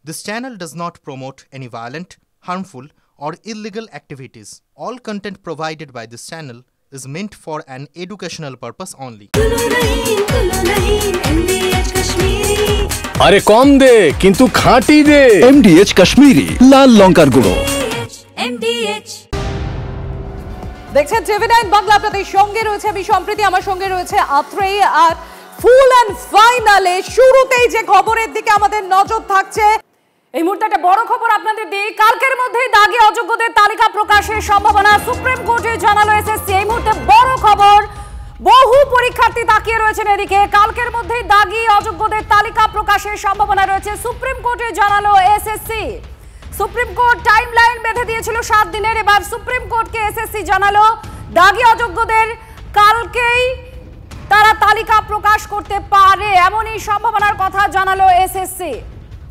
This channel does not promote any violent, harmful, or illegal activities. All content provided by this channel is meant for an educational purpose only. আরে কম দে কিন্তু খাঁটি দে। MDH Kashmiri লাল লঙ্কার গুঁড়ো। দেখছেন TV9 Bangla, আপনাদের সঙ্গে রয়েছে আমি সম্প্রীতি, আমার সঙ্গে রয়েছে আত্রেয়ী। আর ফুল অ্যান্ড ফাইনালে শুরুতেই যে খবরের দিকে আমাদের নজর থাকছে, এই মুহূর্তে একটা বড় খবর আপনাদের দিই। কালকের মধ্যেই দাগী অযোগ্যদের তালিকা প্রকাশের সম্ভাবনা সুপ্রিম কোর্টে জানালো এসএসসি। এই মুহূর্তে বড় খবর, বহু পরীক্ষার্থী তাকিয়ে রয়েছেন এদিকে। কালকের মধ্যেই দাগী অযোগ্যদের তালিকা প্রকাশের সম্ভাবনা রয়েছে সুপ্রিম কোর্টে জানালো এসএসসি। সুপ্রিম কোর্ট টাইমলাইন বেঁধে দিয়েছিল 7 দিনের, এবার সুপ্রিম কোর্টকে এসএসসি জানালো দাগী অযোগ্যদের কালকেই তারা তালিকা প্রকাশ করতে পারে, এমনই সম্ভাবনার কথা জানালো এসএসসি।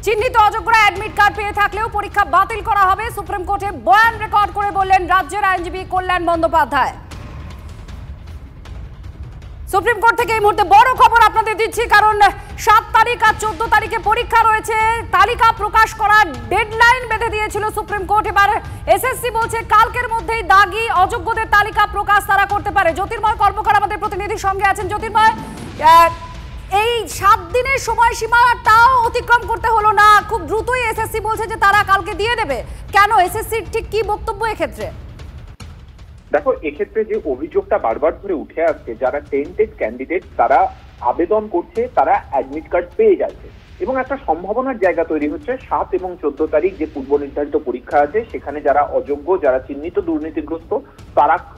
চিহ্নিত অযোগ্যরা অ্যাডমিট কার্ড পেয়ে থাকলেও পরীক্ষা বাতিল করা হবে, সুপ্রিম কোর্টে বয়ান রেকর্ড করে বললেন রাজ্যের আইনজীবী কল্যাণ বন্দ্যোপাধ্যায়। সুপ্রিম কোর্ট থেকে এই মুহূর্তে বড় খবর আপনাদের দিচ্ছি, কারণ 7 তারিখ আর 14 তারিখে পরীক্ষা রয়েছে। তালিকা প্রকাশ করার ডেডলাইন বেঁধে দিয়েছিল সুপ্রিম কোর্ট। এবার এসএসসি বলছে কালকের মধ্যেই দাগী অযোগ্যদের তালিকা প্রকাশ তারা করতে পারে। জ্যোতির্ময় কর্মকার আমাদের প্রতিনিধির সঙ্গে আছেন। জ্যোতির্ময়, এই 7 দিনের সময়সীমাটাও অতিক্রম করতে হলো না, খুব দ্রুতই এসএসসি বলছে যে তারা কালকে দিয়ে দেবে। কেন, এসএসসির ঠিক কি বক্তব্য এক্ষেত্রে? দেখো, এক্ষেত্রে যে অভিযোগটা বারবার ধরে উঠে আসছে, যারা টেন্টেড ক্যান্ডিডেট তারা আবেদন করছে, তারা অ্যাডমিট কার্ড পেয়ে যাচ্ছে এবং একটা সম্ভাবনার জায়গা তৈরি হচ্ছে 7 এবং 14 তারিখ যে পূর্ব নির্ধারিত পরীক্ষা আছে সেখানে যারা অযোগ্য, যারা চিহ্নিত দুর্নীতিগ্রস্ত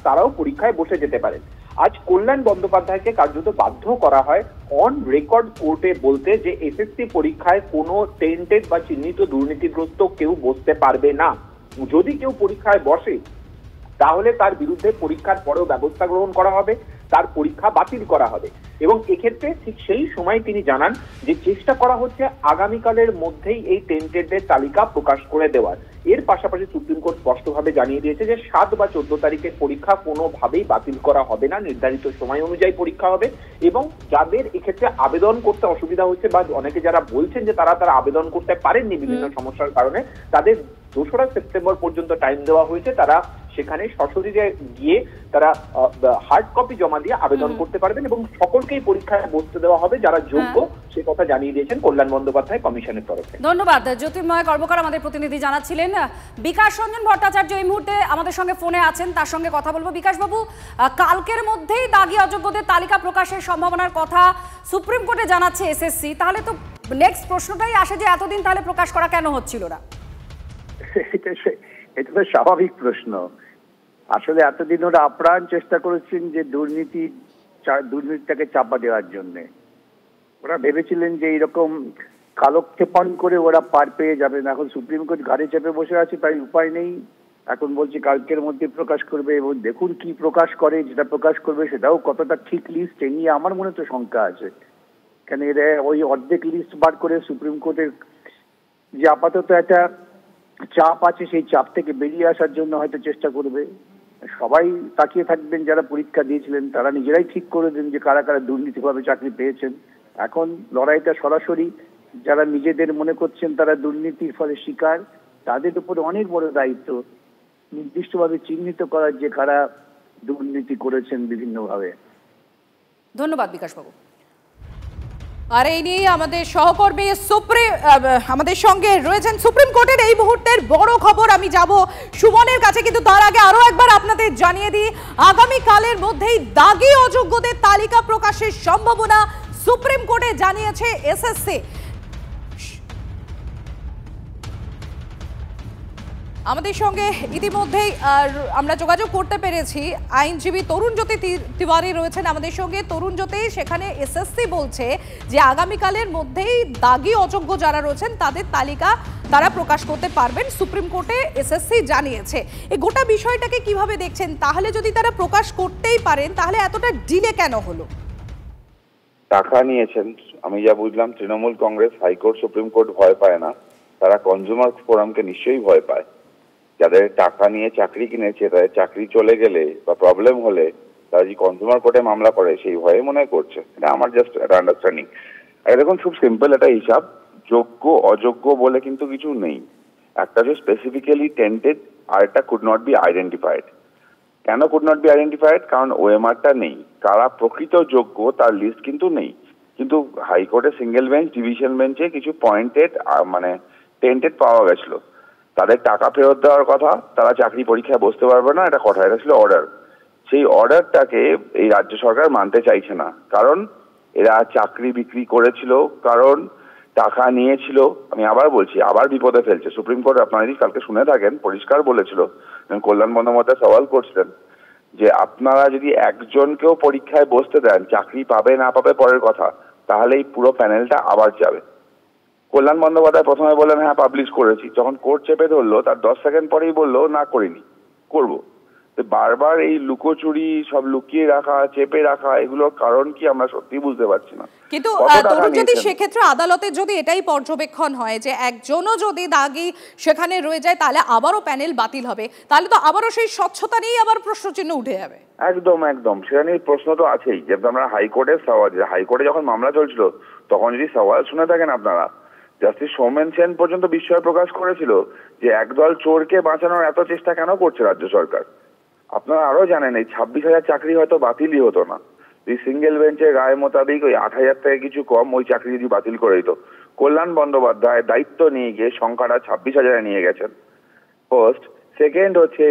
তারাও পরীক্ষায় বসে যেতে পারেন। আজ কল্যাণ বন্দ্যোপাধ্যায়কে কার্যত বাধ্য করা হয় অন রেকর্ড কোর্টে বলতে যে এসএসসি পরীক্ষায় কোনো টেন্টেড বা চিহ্নিত দুর্নীতিগ্রস্ত কেউ বসতে পারবে না। যদি কেউ পরীক্ষায় বসে তাহলে তার বিরুদ্ধে পরীক্ষার পরেও ব্যবস্থা গ্রহণ করা হবে, তার পরীক্ষা বাতিল করা হবে। এবং এক্ষেত্রে ঠিক সেই সময় তিনি জানান যে চেষ্টা করা হচ্ছে আগামীকালের মধ্যেই এই টেন্টেডদের তালিকা প্রকাশ করে দেওয়ার। এর পাশাপাশি সুপ্রিম কোর্ট স্পষ্টভাবে জানিয়ে দিয়েছে যে 7 বা 14 তারিখের পরীক্ষা কোনোভাবেই বাতিল করা হবে না, নির্ধারিত সময় অনুযায়ী পরীক্ষা হবে। এবং যাদের এক্ষেত্রে আবেদন করতে অসুবিধা হচ্ছে বা অনেকে যারা বলছেন যে তারা আবেদন করতে পারেননি বিভিন্ন সমস্যার কারণে, তাদের 2রা সেপ্টেম্বর পর্যন্ত টাইম দেওয়া হয়েছে। তারা সেখানে সশরীরে গিয়ে তারা হার্ড কপি জমা দিয়ে আবেদন করতে পারবেন এবং সকলকেই পরীক্ষায় বসতে দেওয়া হবে যারা যোগ্য, সে কথা জানিয়ে দিয়েছেন কল্যাণ বন্দ্যোপাধ্যায় কমিশনের তরফে। ধন্যবাদ জ্যোতির্ময় কর্মকার আমাদের প্রতিনিধি জানাচ্ছিলেন। বিকাশ রঞ্জন ভট্টাচার্য এই মুহূর্তে আমাদের সঙ্গে ফোনে আছেন, তার সঙ্গে কথা বলবো। বিকাশ বাবু, কালকের মধ্যেই দাগী অযোগ্যদের তালিকা প্রকাশের সম্ভাবনার কথা সুপ্রিম কোর্টে জানাচ্ছে এসএসসি, তাহলে তো নেক্সট প্রশ্নটাই আসে যে এতদিন তাহলে প্রকাশ করা কেন হচ্ছিল না? এটা তো স্বাভাবিক প্রশ্ন। আসলে এতদিন ওরা আপ্রাণ চেষ্টা করেছেন যে দুর্নীতিটাকে চাপা দেওয়ার জন্য। ওরা ভেবেছিলেন যে এইরকম কালক্ষেপণ করে ওরা পার পেয়ে যাবেন। এখন সুপ্রিম কোর্ট ঘাড়ে চেপে বসে আছে, তাই উপায় নেই। এখন বলছে কালকের মধ্যে প্রকাশ করবে এবং দেখুন কি প্রকাশ করে। যেটা প্রকাশ করবে সেটাও কতটা ঠিক লিস্ট, এ নিয়ে আমার মনে তো শঙ্কা আছে। কেন এরা ওই অর্ধেক লিস্ট বার করে সুপ্রিম কোর্টের যে আপাতত একটা চাপ আছে সেই চাপ থেকে বেরিয়ে আসার জন্য হয়তো চেষ্টা করবে। সবাই তাকিয়ে থাকবেন, যারা পরীক্ষা দিয়েছিলেন তারা নিজেরাই ঠিক করে দেন যে কারা কারা দুর্নীতিভাবে চাকরি পেয়েছেন। এখন লড়াইটা সরাসরি যারা নিজেদের মনে করছেন তারা দুর্নীতির ফলে শিকার, তাদের উপরে অনেক বড় দায়িত্ব নির্দিষ্টভাবে চিহ্নিত করার যে কারা দুর্নীতি করেছেন বিভিন্নভাবে। ধন্যবাদ বিকাশ বাবু। আর এই নিয়ে আমাদের সহকর্মী আমাদের সঙ্গে রয়েছেন সুপ্রিম কোর্টের এই মুহূর্তের বড় খবর। আমি যাব সুমনের কাছে, কিন্তু তার আগে আরো একবার আপনাদের জানিয়ে দিই আগামীকালের মধ্যেই দাগী অযোগ্যদের তালিকা প্রকাশের সম্ভাবনা সুপ্রিম কোর্টে জানিয়েছে এসএসসি। আমাদের সঙ্গে ইতিমধ্যেই আমরা যোগাযোগ করতে পেরেছি, আইনজীবী তরুণজ্যোতি তিওয়ারি রয়েছেন আমাদের সঙ্গে। তরুণজ্যোতি, সেখানে এসএসসি বলছে যে আগামীকালের মধ্যেই দাগী অযোগ্য যারা রয়েছেন তাদের তালিকা তারা প্রকাশ করতে পারবেন, সুপ্রিম কোর্টে এসএসসি জানিয়েছে। এই গোটা বিষয়টাকে কিভাবে দেখছেন? তাহলে যদি তারা প্রকাশ করতেই পারেন তাহলে এতটা ডিলে কেন হলো? টাকা নিয়েছেন, আমি যা বুঝলাম Trinamool Congress, high court, supreme court ভয় পায় না, তারা কনজিউমার ফোরামকে নিশ্চয়ই ভয় পায়। যাদের টাকা নিয়ে চাকরি কিনেছে তাদের চাকরি চলে গেলে বা প্রবলেম হলে তারা যে কনজিউমার কোর্টে মামলা করে সেই ভয়ে মনে করছে। এটা আমার জাস্ট একটা আন্ডারস্ট্যান্ডিং। আর দেখুন, খুব সিম্পল একটা হিসাব। যোগ্য অযোগ্য বলে কিন্তু কিছু নেই। একটা যে স্পেসিফিক্যালি টেন্টেড আর একটা কুড নট বি আইডেন্টিফাইড। কেন কুড নট বি আইডেন্টিফাইড? কারণ ওএমআরটা নেই, কারা প্রকৃত যোগ্য তার লিস্ট কিন্তু নেই। কিন্তু হাইকোর্টের সিঙ্গেল বেঞ্চ, ডিভিশন বেঞ্চে কিছু পয়েন্টেড মানে টেন্টেড পাওয়া গেছিল, তাদের টাকা ফেরত দেওয়ার কথা, তারা চাকরি পরীক্ষায় বসতে পারবে না, এটা কথা, এটা ছিল অর্ডার। সেই অর্ডারটাকে এই রাজ্য সরকার মানতে চাইছে না, কারণ এরা চাকরি বিক্রি করেছিল, কারণ টাকা নিয়েছিল। আমি আবার বলছি, আবার বিপদে ফেলছে। সুপ্রিম কোর্ট, আপনারা যদি কালকে শুনে থাকেন, পরিষ্কার বলেছিল, কল্যাণ বন্দ্যোপাধ্যায় সওয়াল করছিলেন যে আপনারা যদি একজনকেও পরীক্ষায় বসতে দেন, চাকরি পাবে না পাবে পরের কথা, তাহলে এই পুরো প্যানেলটা আবার যাবে। কল্যাণ বন্দ্যোপাধ্যায় প্রথমে বললেন হ্যাঁ পাবলিশ করেছি, যখন কোর্ট চেপে ধরলো তার 10 সেকেন্ড পরেই বললো না করিনি, করবো। বারবার এই লুকোচুরি, সব লুকিয়ে রাখা, চেপে রাখা, এগুলোর কারণ কি আমরা সত্যি বুঝতে পারছি না। কিন্তু যদি সেক্ষেত্রে আদালতে যদি এটাই পর্যবেক্ষণ হয় যে একজনও যদি দাগি সেখানে রয়ে যায়, তাহলে আবারও প্যানেল বাতিল হবে, তাহলে তো আবারও সেই স্বচ্ছতা নিয়েই আবার প্রশ্নচিহ্ন উঠে যাবে। একদম একদম, সেটা নিয়ে প্রশ্ন তো আছেই। যেমন আমরা হাইকোর্টের সওয়াল, হাইকোর্টে যখন মামলা চলছিল তখন যদি সওয়াল শুনে থাকেন আপনারা, জাস্টিস সৌমেন সেন পর্যন্ত বিস্ময় প্রকাশ করেছিল যে একদল চোরকে বাঁচানোর এত চেষ্টা কেন করছে রাজ্য সরকার। আপনারা আরো জানেন এই 26,000 চাকরি হয়তো বাতিলই হতো না, এই সিঙ্গেল বেঞ্চের রায় মোতাবেক ওই 8,000 থেকে কিছু কম ওই চাকরি যদি বাতিল করে দিত। কল্যাণ বন্দ্যোপাধ্যায় দায়িত্ব নিয়ে গিয়ে সংখ্যাটা 26,000 নিয়ে গেছেন। ফার্স্ট। সেকেন্ড হচ্ছে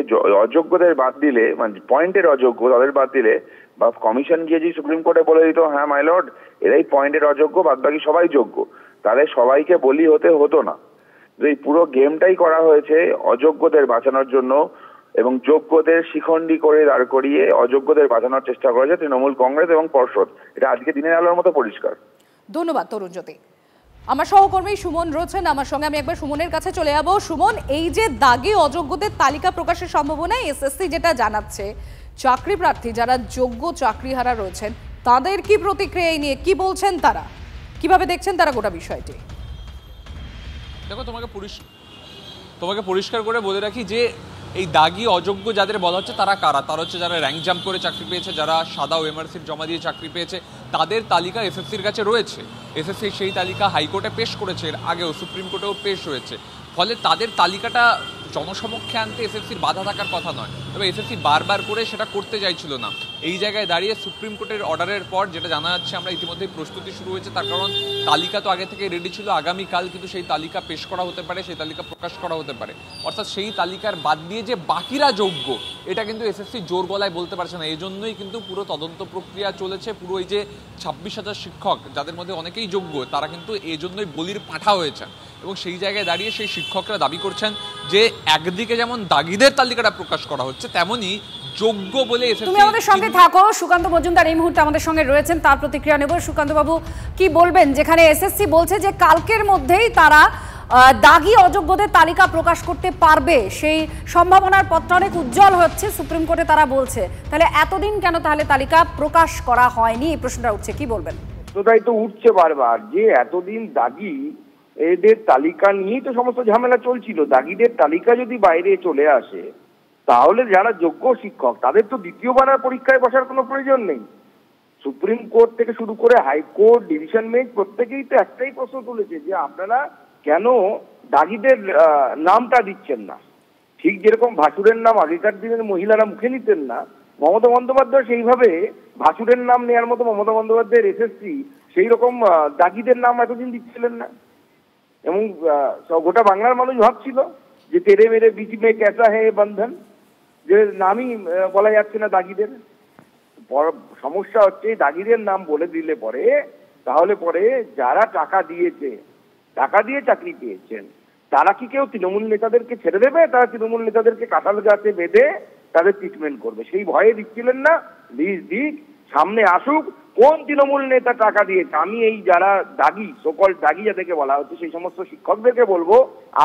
অযোগ্যদের বাদ দিলে, মানে পয়েন্টের অযোগ্য তাদের বাদ দিলে, বা কমিশন গিয়ে যদি সুপ্রিম কোর্টে বলে দিত হ্যাঁ মাই লর্ড এরাই পয়েন্টের অযোগ্য, বাদ বাকি সবাই যোগ্য, তাহলে সবাইকে বলি হতো না। এই পুরো গেমটাই করা হয়েছে অযোগ্যদের বাঁচানোর জন্য, এবং যোগ্যদের শিখণ্ডী করে দাঁড় করিয়ে অযোগ্যদের বাঁচানোর চেষ্টা করেছে তৃণমূল কংগ্রেস এবং পর্ষদ। এটা আজকে দিনের আলোর মতো পরিষ্কার। ধন্যবাদ তরুণজ্যোতি। আমার সহকর্মী সুমন রয়েছেন আমার সঙ্গে, আমি একবার সুমনের কাছে চলে যাব। সুমন, এই যে দাগি অযোগ্যদের তালিকা প্রকাশের সম্ভাবনা এসএসসি যেটা জানাচ্ছে, চাকরি প্রার্থী যারা যোগ্য চাকরিহারা রয়েছেন তাদের কি প্রতিক্রিয়া নিয়ে, কি বলছেন তারা, কিভাবে দেখছেন তারা গোটা বিষয়টি? দেখো, তোমাকে পরিষ্কার করে বলে রাখি যে এই দাগি অযোগ্য যাদের বলা হচ্ছে তারা কারা। তারা হচ্ছে যারা র্যাঙ্ক জাম্প করে চাকরি পেয়েছে, যারা সাদা ওএমআরসির জমা দিয়ে চাকরি পেয়েছে, তাদের তালিকা এসএসসির কাছে রয়েছে। এসএসসি সেই তালিকা হাইকোর্টে পেশ করেছে, এর আগেও সুপ্রিম কোর্টেও পেশ হয়েছে। ফলে তাদের তালিকাটা জনসমক্ষে আনতে এসএসসির বাধা থাকার কথা নয়, তবে এসএসসি বারবার করে সেটা করতে চাইছিল না। এই জায়গায় দাঁড়িয়ে সুপ্রিম কোর্টের অর্ডারের পর যেটা জানা যাচ্ছে, আমরা ইতিমধ্যেই প্রস্তুতি শুরু হয়েছে, তার কারণ তালিকা তো আগে থেকে রেডি ছিল, আগামীকাল কিন্তু সেই তালিকা পেশ করা হতে পারে, সেই তালিকা প্রকাশ করা হতে পারে। অর্থাৎ সেই তালিকার বাদ দিয়ে যে বাকিরা যোগ্য, এটা কিন্তু এসএসসি জোর গলায় বলতে পারছে না। এই জন্যই কিন্তু পুরো তদন্ত প্রক্রিয়া চলেছে। পুরো এই যে 26,000 শিক্ষক যাদের মধ্যে অনেকেই যোগ্য, তারা কিন্তু এই জন্যই বলির পাঁঠা হয়েছে। এবং সেই জায়গায় দাঁড়িয়ে সেই শিক্ষকরা দাবি করছেন যে একদিকে যেমন দাগিদের তালিকাটা প্রকাশ করা হচ্ছে, তেমনি যোগ্য বলে এসএসসি। তুমি আমাদের সঙ্গে থাকো, সুকান্ত মজুমদার এই মুহূর্তে আমাদের সঙ্গে রয়েছেন, তার প্রতিক্রিয়া নেব। সুকান্ত বাবু, কি বলবেন যেখানে এসএসসি বলছে যে কালকের মধ্যেই তারা দাগি অযোগ্যদের তালিকা প্রকাশ করতে পারবে, সেই সম্ভাবনার পথটা অনেক উজ্জ্বল হচ্ছে সুপ্রিম কোর্টে তারা বলছে, তাহলে এতদিন কেন তাহলে তালিকা প্রকাশ করা হয়নি, এই প্রশ্নটা উঠছে, কি বলবেন? তাই তো উঠছে বারবার যে এতদিন দাগি এদের তালিকা নিয়েই তো সমস্ত ঝামেলা চলছিল। দাগিদের তালিকা যদি বাইরে চলে আসে তাহলে যারা যোগ্য শিক্ষক তাদের তো দ্বিতীয়বার আর পরীক্ষায় বসার কোনো প্রয়োজন নেই। সুপ্রিম কোর্ট থেকে শুরু করে হাইকোর্ট, ডিভিশন বেঞ্চ প্রত্যেকেই তো একটাই প্রশ্ন তুলেছে যে আপনারা কেন দাগিদের নামটা দিচ্ছেন না। ঠিক যেরকম ভাসুরের নাম আগেকার দিনের মহিলারা মুখে নিতেন না, মমতা বন্দ্যোপাধ্যায় সেইভাবে ভাসুরের নাম নেওয়ার মতো মমতা বন্দ্যোপাধ্যায়ের এসএসসি সেই রকম দাগিদের নাম এতদিন দিচ্ছিলেন না। এবং গোটা বাংলার মানুষ ভাবছিল যে তেরে মেরে বিচ মে ক্যাসা হে বন্ধন, যে নামই বলা যাচ্ছে না দাগিদের। সমস্যা হচ্ছে দাগিদের নাম বলে দিলে পরে, তাহলে পরে যারা টাকা দিয়েছে, টাকা দিয়ে চাকরি পেয়েছেন, তারা কি কেউ তৃণমূল নেতাদেরকে ছেড়ে দেবে? তারা তৃণমূল নেতাদেরকে কাঁঠাল গাছে বেঁধে তাদের ট্রিটমেন্ট করবে, সেই ভয়ে দিচ্ছিলেন না। লিস্ট দিক, সামনে আসুক কোন তৃণমূল নেতা টাকা দিয়েছে। আমি এই যারা দাগি, সকল দাগি যাদেরকে বলা হচ্ছে, সেই সমস্ত শিক্ষকদেরকে বলবো,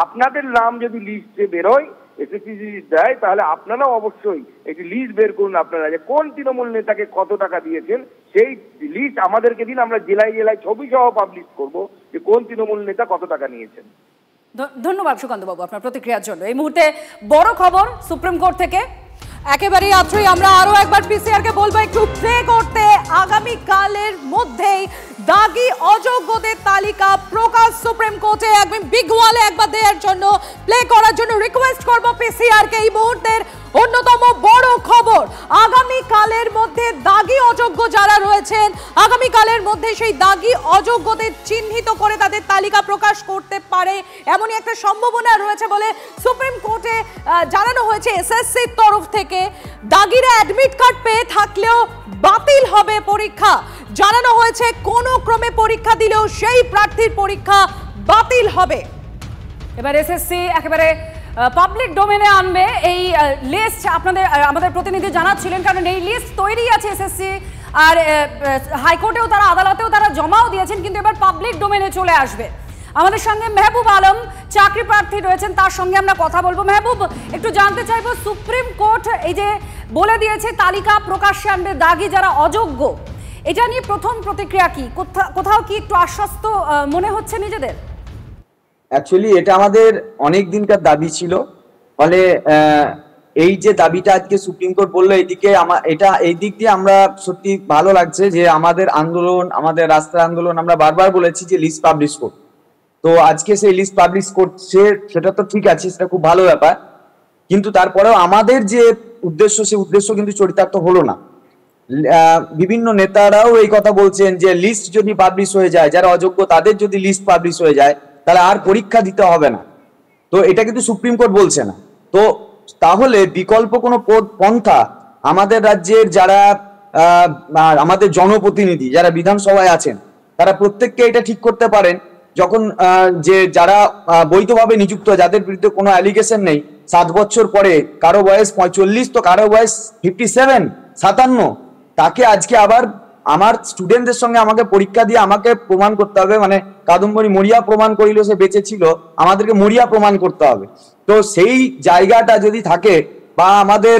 আপনাদের নাম যদি লিস্টে বেরোয়, এসএসসি যদি দেয়, তাহলে আপনারাও অবশ্যই একটি লিস্ট বের করুন আপনারা, যে কোন তৃণমূল নেতাকে কত টাকা দিয়েছেন। সেই লিস্ট আমাদেরকে দিন, আমরা জেলায় জেলায় ছবি সহ পাবলিশ করবো যে কোন তৃণমূল নেতা কত টাকা নিয়েছেন। ধন্যবাদ সুকান্ত বাবু আপনার প্রতিক্রিয়ার জন্য। এই মুহূর্তে বড় খবর সুপ্রিম কোর্ট থেকে, একেবারেই আত্রই আমরা আরো একবার পিসিআর কে বলবো একটু প্রে করতে। আগামী কালের মধ্যেই দাগি অযোগ্যদের তালিকা প্রকাশ সুপ্রিম কোর্টে। একদম বিগ ওয়ালে একবার দেওয়ার জন্য প্লে করার জন্য রিকোয়েস্ট করব পিসিআর কে। এই মুহূর্তের অন্যতম বড় খবর, আগামী কালের মধ্যে দাগি অযোগ্য যারা রয়েছেন, আগামী কালের মধ্যে সেই দাগি অযোগ্যদের চিহ্নিত করে তাদের তালিকা প্রকাশ করতে পারে এমনই একটা সম্ভাবনা রয়েছে বলে সুপ্রিম কোর্টে জানানো হয়েছে এসএসসির তরফ থেকে। দাগিরা অ্যাডমিট কার্ড পেয়ে থাকলেও বাতিল হবে পরীক্ষা। জানানো হয়েছে কোনো ক্রমে পরীক্ষা দিলেও সেই প্রার্থীর পরীক্ষা বাতিল হবে। এবার এসএসসি একেবারে পাবলিক ডোমেনে আনবে এই লিস্ট। আমাদের প্রতিনিধি জানাচ্ছিলেন, কারণ এই লিস্ট তৈরি আছে এসএসসি, আর হাইকোর্টেও তারা, আদালতেও তারা জমাও দিয়েছেন, কিন্তু এবার পাবলিক ডোমেনে চলে আসবে। আমাদের সঙ্গে মেহবুব আলম চাকরি প্রার্থী রয়েছেন, তার সঙ্গে আমরা কথা বলবো। মেহবুব, একটু জানতে চাইবো, সুপ্রিম কোর্ট এই যে বলে দিয়েছে তালিকা প্রকাশ্যে আনবে দাগি যারা অযোগ্য, এটা নিয়ে প্রথম প্রতিক্রিয়া কি? কোথাও কি একটু আশ্বস্ত মনে হচ্ছে নিজেদের? অ্যাকচুয়ালি এটা আমাদের অনেক দিনকার দাবি ছিল, ফলে এই যে দাবিটা আজকে সুপ্রিম কোর্ট বললো, এই দিক দিয়ে আমরা সত্যি ভালো লাগছে যে আমাদের আন্দোলন, আমাদের রাস্তার আন্দোলন, আমরা বারবার বলেছি যে লিস্ট পাবলিশ করুন। তো আজকে সেই লিস্ট পাবলিশ করছে, সেটা তো ঠিক আছে, সেটা খুব ভালো ব্যাপার, কিন্তু তারপরেও আমাদের যে উদ্দেশ্য, সেই উদ্দেশ্য কিন্তু চরিতার্থ হলো না। বিভিন্ন নেতারাও এই কথা বলছেন যে লিস্ট যদি পাবলিশ হয়ে যায়, যারা অযোগ্য তাদের যদি লিস্ট পাবলিশ হয়ে যায়, তাহলে আর পরীক্ষা দিতে হবে না। তো এটা কিন্তু সুপ্রিম কোর্ট বলছে না। তো তাহলে বিকল্প কোনো পন্থা আমাদের রাজ্যের যারা আমাদের জনপ্রতিনিধি যারা বিধানসভায় আছেন, তারা প্রত্যেককে এটা ঠিক করতে পারেন, যখন যে যারা বৈধভাবে নিযুক্ত, যাদের বিরুদ্ধে কোনো অ্যালিগেশন নেই, 7 বছর পরে কারো বয়স 45 তো কারো বয়স 57, 57, তাকে আজকে আবার আমার স্টুডেন্টদের সঙ্গে আমাকে পরীক্ষা দিয়ে আমাকে প্রমাণ করতে হবে, মানে কাদম্বরী মরিয়া প্রমাণ করিল সে বেঁচে ছিল, আমাদেরকে মরিয়া প্রমাণ করতে হবে। তো সেই জায়গাটা যদি থাকে, বা আমাদের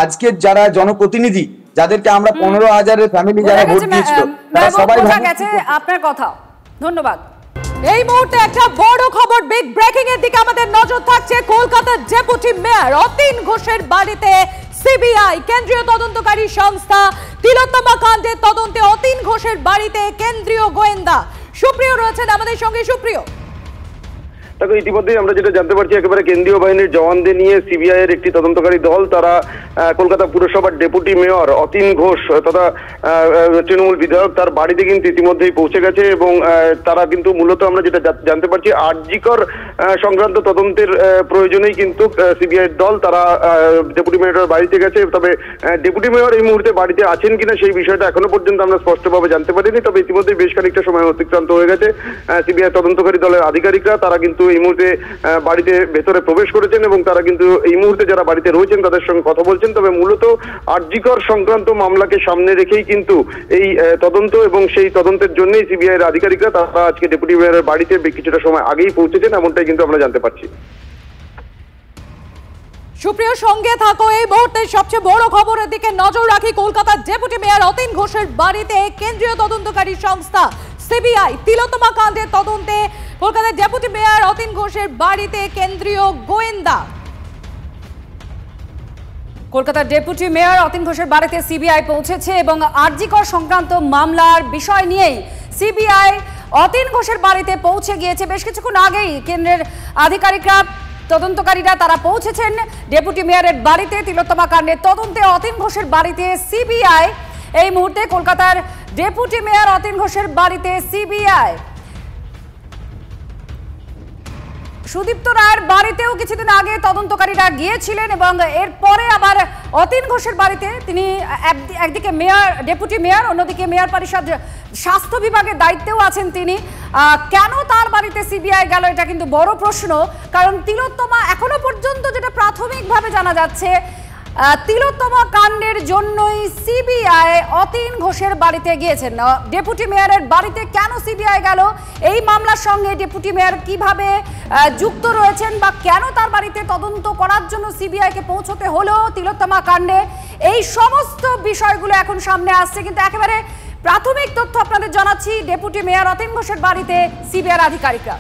আজকের যারা জনপ্রতিনিধি, যাদেরকে আমরা 15,000-এর ফ্যামিলি যারা ভোট দিয়েছিল, তারা সবাই আপনার কথা ধন্যবাদ। এই মুহূর্তে একটা বড় খবর, বিগ ব্রেকিং এর দিকে আমাদের নজর থাকছে। কলকাতার ডেপুটি মেয়র অতীন ঘোষের বাড়িতে সিবিআই, কেন্দ্রীয় তদন্তকারী সংস্থা, তিলোত্তমা কাণ্ডের তদন্তে অতীন ঘোষের বাড়িতে কেন্দ্রীয় গোয়েন্দা। সুপ্রিয় রয়েছেন আমাদের সঙ্গে। সুপ্রিয়, দেখো, ইতিমধ্যেই আমরা যেটা জানতে পারছি, একেবারে কেন্দ্রীয় বাহিনীর জওয়ানদের নিয়ে সিবিআই এর একটি তদন্তকারী দল, তারা কলকাতা পুরসভার ডেপুটি মেয়র অতীন ঘোষ তথা তৃণমূল বিধায়ক, তার বাড়িতে কিন্তু ইতিমধ্যেই পৌঁছে গেছে। এবং তারা কিন্তু মূলত আমরা যেটা জানতে পারছি, আরজিকর সংক্রান্ত তদন্তের প্রয়োজনেই কিন্তু সিবিআই দল তারা ডেপুটি মেয়রের বাড়িতে গেছে। তবে ডেপুটি মেয়র এই মুহূর্তে বাড়িতে আছেন কিনা সেই বিষয়টা এখনো পর্যন্ত আমরা স্পষ্টভাবে জানতে পারিনি। তবে ইতিমধ্যেই বেশ খানিকটা সময় অতিক্রান্ত হয়ে গেছে। সিবিআই তদন্তকারী দলের আধিকারিকরা তারা কিন্তু এই মুহূর্তে বাড়িতে ভেতরে প্রবেশ করেছেন, এবং তারা কিন্তু এই মুহূর্তে যারা বাড়িতে রয়েছেন তাদের সঙ্গে কথা বলছেন। তবে মূলত আরজিকর সংক্রান্ত মামলাকে সামনে রেখেই কিন্তু এই তদন্ত, এবং সেই তদন্তের জন্যই সিবিআই এর আধিকারিকরা তারা আজকে ডেপুটি মেয়রের বাড়িতে কিছুটা সময় আগেই পৌঁছেছেন, এমনটাই কিন্তু আমরা জানতে পারছি। সুপ্রিয়, সঙ্গে থাকো। এই মুহূর্তে সবচেয়ে বড় খবরের দিকে নজর রাখি। কলকাতার ডেপুটি মেয়র অতীন ঘোষের বাড়িতে কেন্দ্রীয় তদন্তকারী সংস্থা সিবিআই, তিলোত্তমা কাণ্ডের তদন্তে কলকাতার ডেপুটি মেয়র অতীন ঘোষের বাড়িতে কেন্দ্রীয় গোয়েন্দা। কলকাতার ডেপুটি মেয়র অতীন ঘোষের বাড়িতে সিবিআই পৌঁছেছে, এবং আরজিকর সংক্রান্ত মামলার বিষয় নিয়েই সিবিআই অতীন ঘোষের বাড়িতে পৌঁছে গিয়েছে। বেশ কিছুক্ষণ আগেই কেন্দ্রের আধিকারিকরা, তদন্তকারীরা তারা পৌঁছেছেন ডেপুটি মেয়রের বাড়িতে। তিলোত্তমা কাণ্ডের তদন্তে অতীন ঘোষের বাড়িতে সিবিআই। এই মুহূর্তে কলকাতার ডেপুটি মেয়র অতীন ঘোষের বাড়িতে সিবিআই। সুদীপ্ত রায়ের বাড়িতেও কিছুদিন আগে তদন্তকারীরা গিয়েছিলেন, এবং এরপরে আবার অতীন ঘোষের বাড়িতে তিনি একদিকে মেয়র, ডেপুটি মেয়র, অন্যদিকে মেয়র পরিষদ স্বাস্থ্য বিভাগের দায়িত্বেও আছেন তিনি। কেন তার বাড়িতে সিবিআই গেল, এটা কিন্তু বড় প্রশ্ন। কারণ তিলোত্তমা, এখনো পর্যন্ত যেটা প্রাথমিকভাবে জানা যাচ্ছে, তিলোত্তমা কাণ্ডের জন্যই সিবিআই অতীন ঘোষের বাড়িতে গিয়েছেন। ডেপুটি মেয়রের বাড়িতে কেন সিবিআই গেল, এই মামলার সঙ্গে ডেপুটি মেয়র কিভাবে যুক্ত রয়েছেন, বা কেন তার বাড়িতে তদন্ত করার জন্য সিবিআইকে পৌঁছতে হলো তিলোত্তমা কাণ্ডে, এই সমস্ত বিষয়গুলো এখন সামনে আসছে। কিন্তু একেবারে প্রাথমিক তথ্য আপনাদের জানাচ্ছি, ডেপুটি মেয়র অতীন ঘোষের বাড়িতে সিবিআই আধিকারিকরা।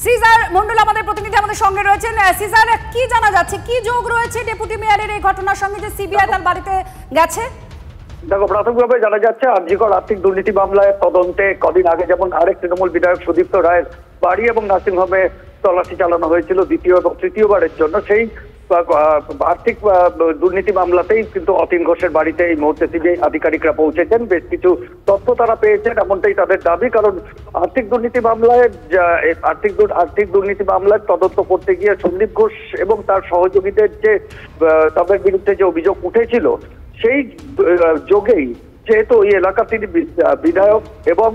সিজার মন্ডল আমাদের প্রতিনিধি আমাদের সঙ্গে রয়েছেন। সিজার, কি জানা যাচ্ছে, কি যোগ রয়েছে ডেপুটি মেয়রের এই ঘটনার সঙ্গে যে সিবিআই তার বাড়িতে গেছে? দেখো, প্রাথমিকভাবে জানা যাচ্ছে আরজিকর আর্থিক দুর্নীতি মামলায় তদন্তে কদিন আগে যেমন আরেক তৃণমূল বিধায়ক সুদীপ্ত রায়ের বাড়ি এবং নার্সিংহোমে তল্লাশি চালানো হয়েছিল দ্বিতীয় এবং তৃতীয়বারের জন্য, সেই আর্থিক দুর্নীতি মামলাতেই কিন্তু অতীন ঘোষের বাড়িতে এই মুহূর্তে সিবিআই আধিকারিকরা পৌঁছেছেন। বেশ কিছু তথ্য তারা পেয়েছেন, এমনটাই তাদের দাবি। কারণ আর্থিক দুর্নীতি মামলায় তদন্ত করতে গিয়ে সন্দীপ ঘোষ এবং তার সহযোগীদের যে তাদের বিরুদ্ধে যে অভিযোগ উঠেছিল, সেই যোগেই যেহেতু এই এলাকা তিনি বিধায়ক এবং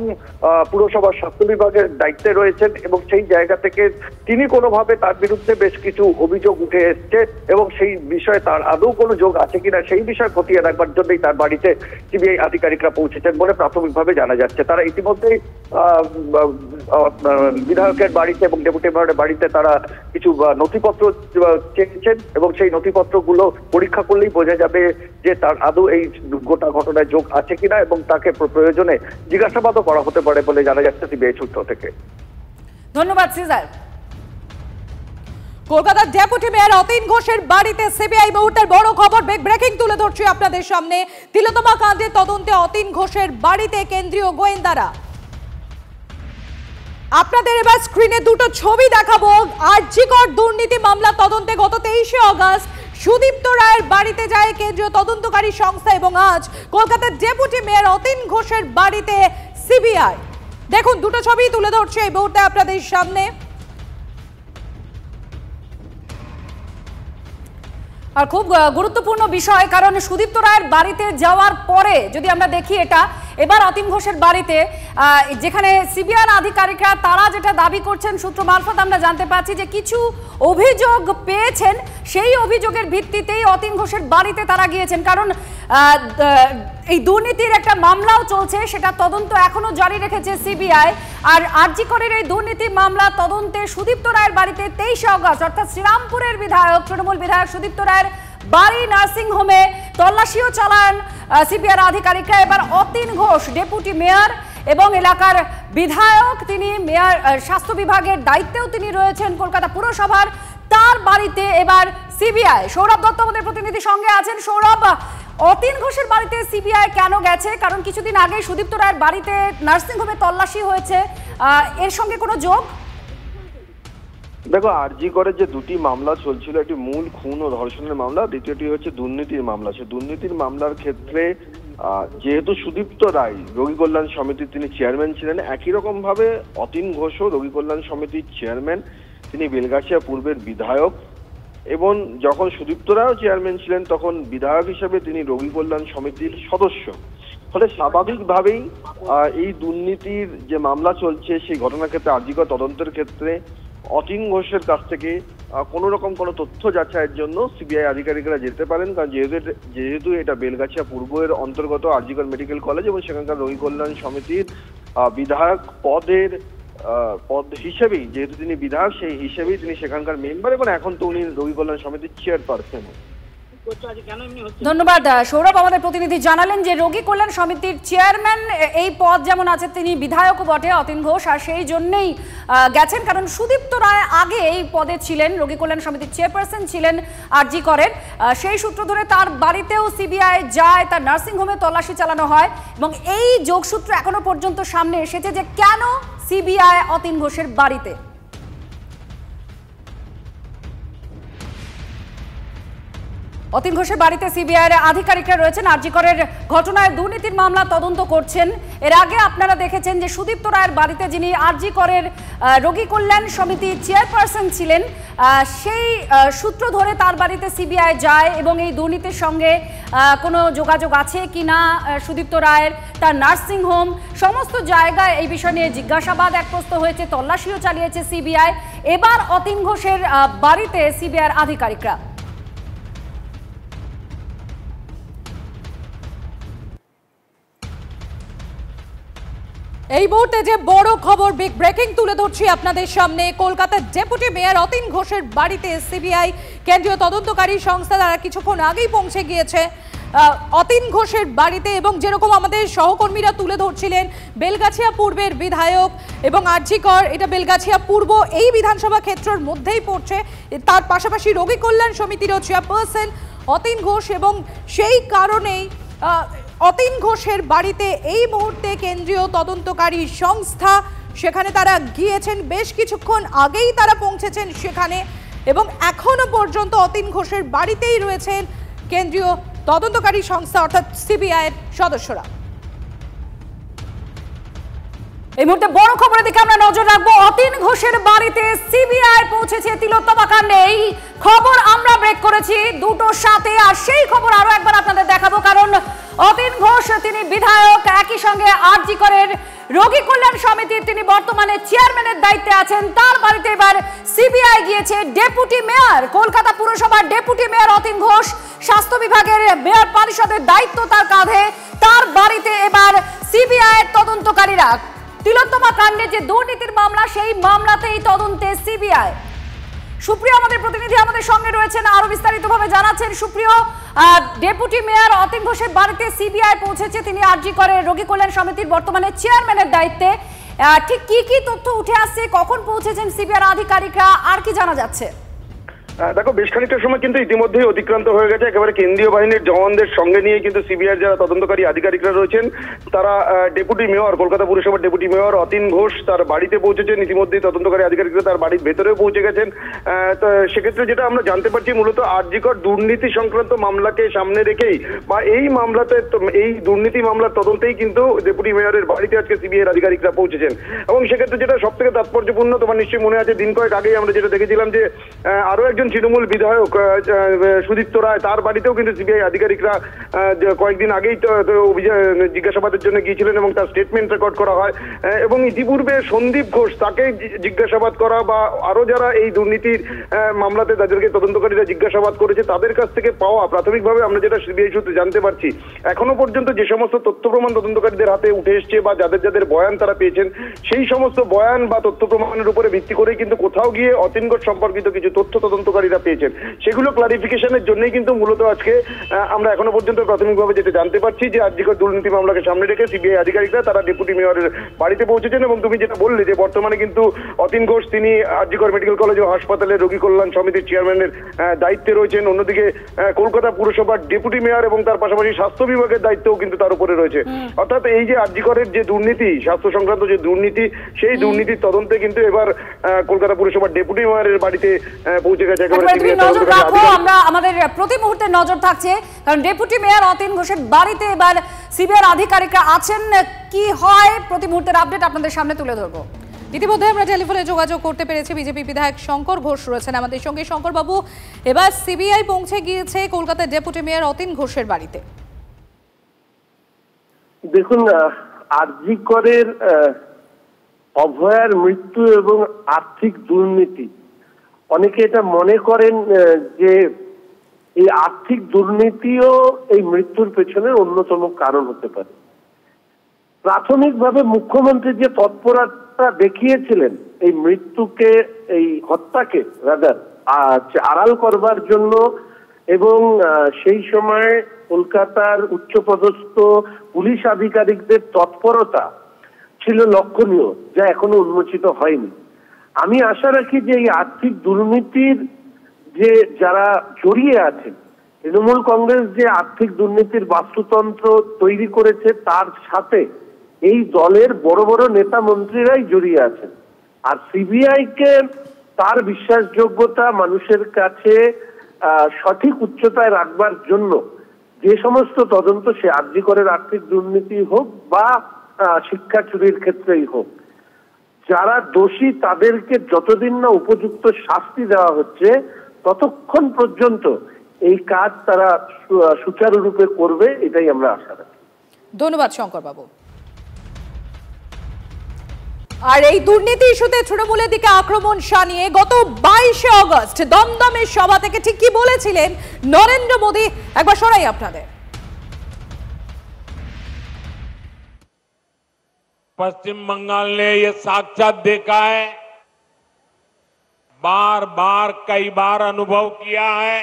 পুরসভার স্বাস্থ্য বিভাগের দায়িত্বে রয়েছেন এবং সেই জায়গা থেকে তিনি কোনোভাবে তার বিরুদ্ধে বেশ কিছু অভিযোগ উঠে এসছে এবং সেই বিষয়ে তার আদৌ কোনো যোগ আছে কিনা সেই বিষয় খতিয়ে রাখবার জন্যই তার বাড়িতে সিবিআই আধিকারিকরা পৌঁছেছেন বলে প্রাথমিকভাবে জানা যাচ্ছে। তারা ইতিমধ্যেই বিধায়কের বাড়িতে এবং ডেপুটি মেয়রের বাড়িতে তারা কিছু নথিপত্র চেয়েছেন এবং সেই নথিপত্রগুলো পরীক্ষা করলেই বোঝা যাবে যে তার আদৌ এই গোটা ঘটনায় যোগ আছে কিনা এবং তাকে প্রয়োজনে জিজ্ঞাসাবাদও করা হতে পারে বলে জানা যাচ্ছে সিবিআই সূত্র থেকে। ধন্যবাদ সিজার। কলকাতার ডেপুটি মেয়র অতীন ঘোষের বাড়িতে সিবিআই মুহূর্তের বড় খবর, ব্রেকিং তুলে ধরছি আপনাদের সামনে। তিলোত্তমা কাণ্ডের তদন্তে অতীন ঘোষের বাড়িতে কেন্দ্রীয় গোয়েন্দারা। আপনাদের এবার স্ক্রিনে দুটো ছবি দেখাবো। আরজিকর দুর্নীতি মামলা তদন্তে গত 23শে আগস্ট সুদীপ্ত রায়ের বাড়িতে যায় কেন্দ্রীয় তদন্তকারী সংস্থা এবং আজ কলকাতার ডেপুটি মেয়র অতীন ঘোষের বাড়িতে সিবিআই। দেখুন, দুটো ছবি তুলে ধরছে এই মুহূর্তে আপনাদের সামনে। আর খুব গুরুত্বপূর্ণ বিষয়, কারণ সুদীপ্ত রায়ের বাড়িতে যাওয়ার পরে যদি আমরা দেখি এটা এবার অতীন ঘোষের বাড়িতে, যেখানে সিবিআই আধিকারিকরা তারা যেটা দাবি করছেন, সূত্র মারফত আমরা জানতে পারছি যে কিছু অভিযোগ পেয়েছেন, সেই অভিযোগের ভিত্তিতেই অতীন ঘোষের বাড়িতে তারা গিয়েছেন। কারণ এই দুর্নীতির একটা মামলাও চলছে, সেটা তদন্ত এখনো জারি রেখেছে সিবিআই। আর আরজিকরের এই দুর্নীতি মামলা তদন্তে সুদীপ্ত রায়ের বাড়িতে 23শে আগস্ট অর্থাৎ শ্রীরামপুরের বিধায়ক তৃণমূল বিধায়ক সুদীপ্ত রায়ের বাড়ি নার্সিং হোমে তল্লাশিও চালান সিবিআই আধিকারিকরা। এবার অতীন ঘোষ ডেপুটি মেয়র এবং এলাকার বিধায়ক, তিনি মেয়র স্বাস্থ্য বিভাগের দায়িত্বেও তিনি রয়েছেন কলকাতা পুরসভার, তার বাড়িতে এবার সিবিআই। সৌরভ দত্ত আমাদের প্রতিনিধি সঙ্গে আছেন। সৌরভ, অতীন ঘোষের বাড়িতে সিবিআই কেন গেছে? কারণ কিছুদিন আগে সুদীপ্ত রায়ের বাড়িতে নার্সিংহোমে তল্লাশি হয়েছে, এর সঙ্গে কোনো যোগ? দেখো, আরজিকরের যে দুটি মামলা চলছিল, একটি মূল খুন ও ধর্ষণের মামলা, দ্বিতীয়টি হচ্ছে দুর্নীতির মামলা। সে দুর্নীতির মামলার ক্ষেত্রে যেহেতু সুদীপ্ত রায় রোগী কল্যাণ সমিতির তিনি চেয়ারম্যান ছিলেন, একই রকম ভাবে অতীন ঘোষও রোগী কল্যাণ সমিতির চেয়ারম্যান, তিনি বেলগাছিয়া পূর্বের বিধায়ক এবং যখন সুদীপ্ত রায়ও চেয়ারম্যান ছিলেন তখন বিধায়ক হিসেবে তিনি রোগী কল্যাণ সমিতির সদস্য। ফলে স্বাভাবিকভাবেই এই দুর্নীতির যে মামলা চলছে সেই ঘটনার ক্ষেত্রে আরজিকর তদন্তের ক্ষেত্রে অতীন ঘোষের কাছ থেকে কোনো রকম কোনো তথ্য যাচাইয়ের জন্য সিবিআই আধিকারিকরা যেতে পারেন। কারণ যেহেতু এটা বেলগাছিয়া পূর্বের অন্তর্গত আরজিকর মেডিকেল কলেজ এবং সেখানকার রোগী কল্যাণ সমিতির বিধায়ক পদ হিসেবেই, যেহেতু তিনি বিধায়ক সেই হিসেবেই তিনি সেখানকার মেম্বার এবং এখন তো উনি রোগী কল্যাণ সমিতির চেয়ারপারসন। ধন্যবাদ সৌরভ। আমাদের প্রতিনিধি জানালেন যে রোগী কল্যাণ সমিতির চেয়ারম্যান এই পদ যেমন আছে, তিনি বিধায়কও বটে অতীন ঘোষ, আর সেই জন্যই গেছেন। কারণ সুদীপ্ত রায় আগে এই পদে ছিলেন, রোগী কল্যাণ সমিতির চেয়ারপারসন ছিলেন আরজিকরের, সেই সূত্র ধরে তার বাড়িতেও সিবিআই যায়, তার নার্সিংহোমে তল্লাশি চালানো হয় এবং এই যোগসূত্র এখনো পর্যন্ত সামনে এসেছে যে কেন সিবিআই অতীন ঘোষের বাড়িতে। অতীন ঘোষের বাড়িতে সিবিআইয়ের আধিকারিকরা রয়েছেন, আরজিকরের ঘটনায় দুর্নীতির মামলা তদন্ত করছেন। এর আগে আপনারা দেখেছেন যে সুদীপ্ত রায়ের বাড়িতে যিনি আরজিকরের রোগী কল্যাণ সমিতির চেয়ারপারসন ছিলেন, সেই সূত্র ধরে তার বাড়িতে সিবিআই যায় এবং এই দুর্নীতির সঙ্গে কোনো যোগাযোগ আছে কিনা সুদীপ্ত রায়ের, তার নার্সিংহোম, সমস্ত জায়গায় এই বিষয় নিয়ে জিজ্ঞাসাবাদ এক প্রস্ত হয়েছে, তল্লাশিও চালিয়েছে সিবিআই। এবার অতীন ঘোষের বাড়িতে সিবিআইয়ের আধিকারিকরা। এই মুহূর্তে যে বড় খবর, বিগ ব্রেকিং তুলে ধরছি আপনাদের সামনে। কলকাতার ডেপুটি মেয়র অতীন ঘোষের বাড়িতে সিবিআই কেন্দ্রীয় তদন্তকারী সংস্থা তারা কিছুক্ষণ আগেই পৌঁছে গিয়েছে অতীন ঘোষের বাড়িতে এবং যেরকম আমাদের সহকর্মীরা তুলে ধরছিলেন, বেলগাছিয়া পূর্বের বিধায়ক এবং আরজিকর, এটা বেলগাছিয়া পূর্ব এই বিধানসভা ক্ষেত্রের মধ্যেই পড়ছে, তার পাশাপাশি রোগী কল্যাণ সমিতিরও চেয়ারপারসন অতীন ঘোষ এবং সেই কারণেই অতীন ঘোষের বাড়িতে এই মুহূর্তে কেন্দ্রীয় তদন্তকারী সংস্থা, সেখানে তারা গিয়েছেন, বেশ কিছুক্ষণ আগেই তারা পৌঁছেছেন সেখানে এবং এখনো পর্যন্ত অতীন ঘোষের বাড়িতেই রয়েছেন কেন্দ্রীয় তদন্তকারী সংস্থা অর্থাৎ সিবিআইয়ের সদস্যরা। এই মুহূর্তে বড় খবরের দিকে আমরা নজর রাখবো। অতীন ঘোষের বাড়িতে সিবিআই পৌঁছেছে তিলোত্তমা কাণ্ডে। এই খবর আমরা ব্রেক করেছি 2:07-এ, আর সেই খবর আরো একবার আপনাদের দেখাবো, কারণ অতীন ঘোষ তিনি বিধায়ক, একই সঙ্গে আরজি করের রোগী কল্যাণ সমিতির তিনি বর্তমানে চেয়ারম্যানের দায়িত্বে আছেন। তার বাড়িতে এবার সিবিআই গিয়েছে। ডেপুটি মেয়র, কলকাতা পুরসভার ডেপুটি মেয়র অতীন ঘোষ, স্বাস্থ্য বিভাগের মেয়র পরিষদের দায়িত্ব তার কাঁধে। তার বাড়িতে এবার সিবিআই তদন্তকারীরা তিলোত্তমা কাণ্ডে যে দুর্নীতির মামলা, সেই মামলাতেই তদন্তে সিবিআই। সুপ্রিয় আমাদের প্রতিনিধি আমাদের সঙ্গে রয়েছেন, আরো বিস্তারিতভাবে জানাচ্ছেন। সুপ্রিয়, ডেপুটি মেয়র অতীন ঘোষের বাড়িতে সিবিআই পৌঁছেছে, তিনি আরজি করে রোগী কল্যাণ সমিতির বর্তমানে চেয়ারম্যানের দায়িত্বে। ঠিক কি কি তথ্য উঠে আসছে, কখন পৌঁছেছেন সিবিআই আধিকারিকরা, আর কি জানা যাচ্ছে? দেখো, বেশ খানিকটা সময় কিন্তু ইতিমধ্যেই অতিক্রান্ত হয়ে গেছে। একেবারে কেন্দ্রীয় বাহিনীর জওয়ানদের সঙ্গে নিয়ে কিন্তু সিবিআই যারা তদন্তকারী আধিকারিকরা রয়েছেন তারা ডেপুটি মেয়র, কলকাতা পুরসভার ডেপুটি মেয়র অতীন ঘোষ তার বাড়িতে পৌঁছেছেন। ইতিমধ্যেই তদন্তকারী আধিকারিকরা তার বাড়ির ভেতরেও পৌঁছে গেছেন। তো সেক্ষেত্রে যেটা আমরা জানতে পারছি, মূলত আরজিকর দুর্নীতি সংক্রান্ত মামলাকে সামনে রেখেই বা এই মামলাতে, এই দুর্নীতি মামলার তদন্তেই কিন্তু ডেপুটি মেয়রের বাড়িতে আজকে সিবিআই আধিকারিকরা পৌঁছেছেন। এবং সেক্ষেত্রে যেটা সব থেকে তাৎপর্যপূর্ণ, তোমার নিশ্চয়ই মনে আছে, দিন কয়েক আগেই আমরা যেটা দেখেছিলাম যে আরো একজন তৃণমূল বিধায়ক সুদীপ্ত রায়, তার বাড়িতেও কিন্তু সিবিআই আধিকারিকরা কয়েকদিন আগেই জিজ্ঞাসাবাদের জন্য গিয়েছিলেন এবং তার স্টেটমেন্ট রেকর্ড করা হয়। এবং ইতিপূর্বে সন্দীপ ঘোষ, তাকে জিজ্ঞাসাবাদ করা বা আরো যারা এই দুর্নীতির মামলাতে তাদেরকে তদন্তকারীরা জিজ্ঞাসাবাদ করেছে তাদের কাছ থেকে পাওয়া প্রাথমিকভাবে আমরা যেটা সিবিআই সূত্রে জানতে পারছি, এখনো পর্যন্ত যে সমস্ত তথ্য প্রমাণ তদন্তকারীদের হাতে উঠে এসছে বা যাদের যাদের বয়ান তারা পেয়েছেন, সেই সমস্ত বয়ান বা তথ্য প্রমাণের উপরে ভিত্তি করে কিন্তু কোথাও গিয়ে অতীন ঘোষ সম্পর্কিত কিছু তথ্য তদন্তকারীরা পেয়েছেন। সেগুলো ক্লারিফিকেশনের জন্যই কিন্তু মূলত আজকে আমরা এখনো পর্যন্ত প্রাথমিকভাবে যেটা জানতে পারছি যে আরজিকর দুর্নীতি মামলাকে সামনে রেখে সিবিআই আধিকারিকরা তারা ডেপুটি মেয়রের বাড়িতে পৌঁছেছেন। এবং তুমি যেটা বললে যে বর্তমানে কিন্তু অতীন ঘোষ তিনি আরজিকর মেডিকেল কলেজ ও হাসপাতালের রোগী কল্যাণ সমিতির চেয়ারম্যানের দায়িত্বে রয়েছেন। অন্যদিকে কলকাতা পুরসভার ডেপুটি মেয়র এবং তার পাশাপাশি স্বাস্থ্য বিভাগের দায়িত্বও কিন্তু তার উপরে রয়েছে। অর্থাৎ এই যে আরজিকরের যে দুর্নীতি, স্বাস্থ্য সংক্রান্ত যে দুর্নীতি, সেই দুর্নীতির তদন্তে কিন্তু এবার কলকাতা পুরসভার ডেপুটি মেয়রের বাড়িতে পৌঁছে গেছে। আমরা আমাদের প্রতি মুহূর্তে নজর থাকছে, কারণ ডেপুটি মেয়র অতীন ঘোষের বাড়িতে এবার সিবিআই আধিকারিকরা আছেন। কি হয় প্রতি মুহূর্তের আপডেট আপনাদের সামনে তুলে ধরবো। ইতিমধ্যে আমরা টেলিফোনে যোগাযোগ করতে পেরেছি, বিজেপি বিধায়ক শঙ্কর ঘোষ রয়েছেন আমাদের সঙ্গে। শঙ্কর বাবু, এবার সিবিআই পৌঁছে গিয়েছে কলকাতার ডেপুটি মেয়র অতীন ঘোষের বাড়িতে। দেখুন, আরজি করের অভয়ার মৃত্যু এবং আর্থিক দুর্নীতি, অনেকে এটা মনে করেন যে এই আর্থিক দুর্নীতিও এই মৃত্যুর পেছনের অন্যতম কারণ হতে পারে। প্রাথমিকভাবে মুখ্যমন্ত্রী যে তৎপরতা দেখিয়েছিলেন এই মৃত্যুকে, এই হত্যাকে রাদার আড়াল করবার জন্য, এবং সেই সময় কলকাতার উচ্চপদস্থ পুলিশ আধিকারিকদের তৎপরতা ছিল লক্ষণীয়, যা এখনো উন্মোচিত হয়নি। আমি আশা রাখি যে এই আর্থিক দুর্নীতির যে যারা জড়িয়ে আছেন, তৃণমূল কংগ্রেস যে আর্থিক দুর্নীতির বাস্তুতন্ত্র তৈরি করেছে তার সাথে এই দলের বড় বড় নেতা মন্ত্রীরাই জড়িয়ে আছেন। আর সিবিআই কে তার বিশ্বাসযোগ্যতা মানুষের কাছে সঠিক উচ্চতায় রাখবার জন্য যে সমস্ত তদন্ত, সে আরজি করের আর্থিক দুর্নীতি হোক বা শিক্ষা চুরির ক্ষেত্রেই হোক, যারা দোষী তাদেরকে যতদিন না উপযুক্ত শাস্তি দেওয়া হচ্ছে ততক্ষণ পর্যন্ত এই কাজ তারা সুচারুরূপে করবে, এটাই আমরা আশা রাখি। ধন্যবাদ শঙ্কর বাবু। আর এই দুর্নীতি ইস্যুতে তৃণমূলের দিকে আক্রমণ শানিয়ে গত 22শে অগস্ট দমদমের সভা থেকে ঠিক কি বলেছিলেন নরেন্দ্র মোদী, একবার শোনাই আপনাদের। पश्चिम बंगाल ने ये साक्षात देखा है, बार बार कई बार अनुभव किया है।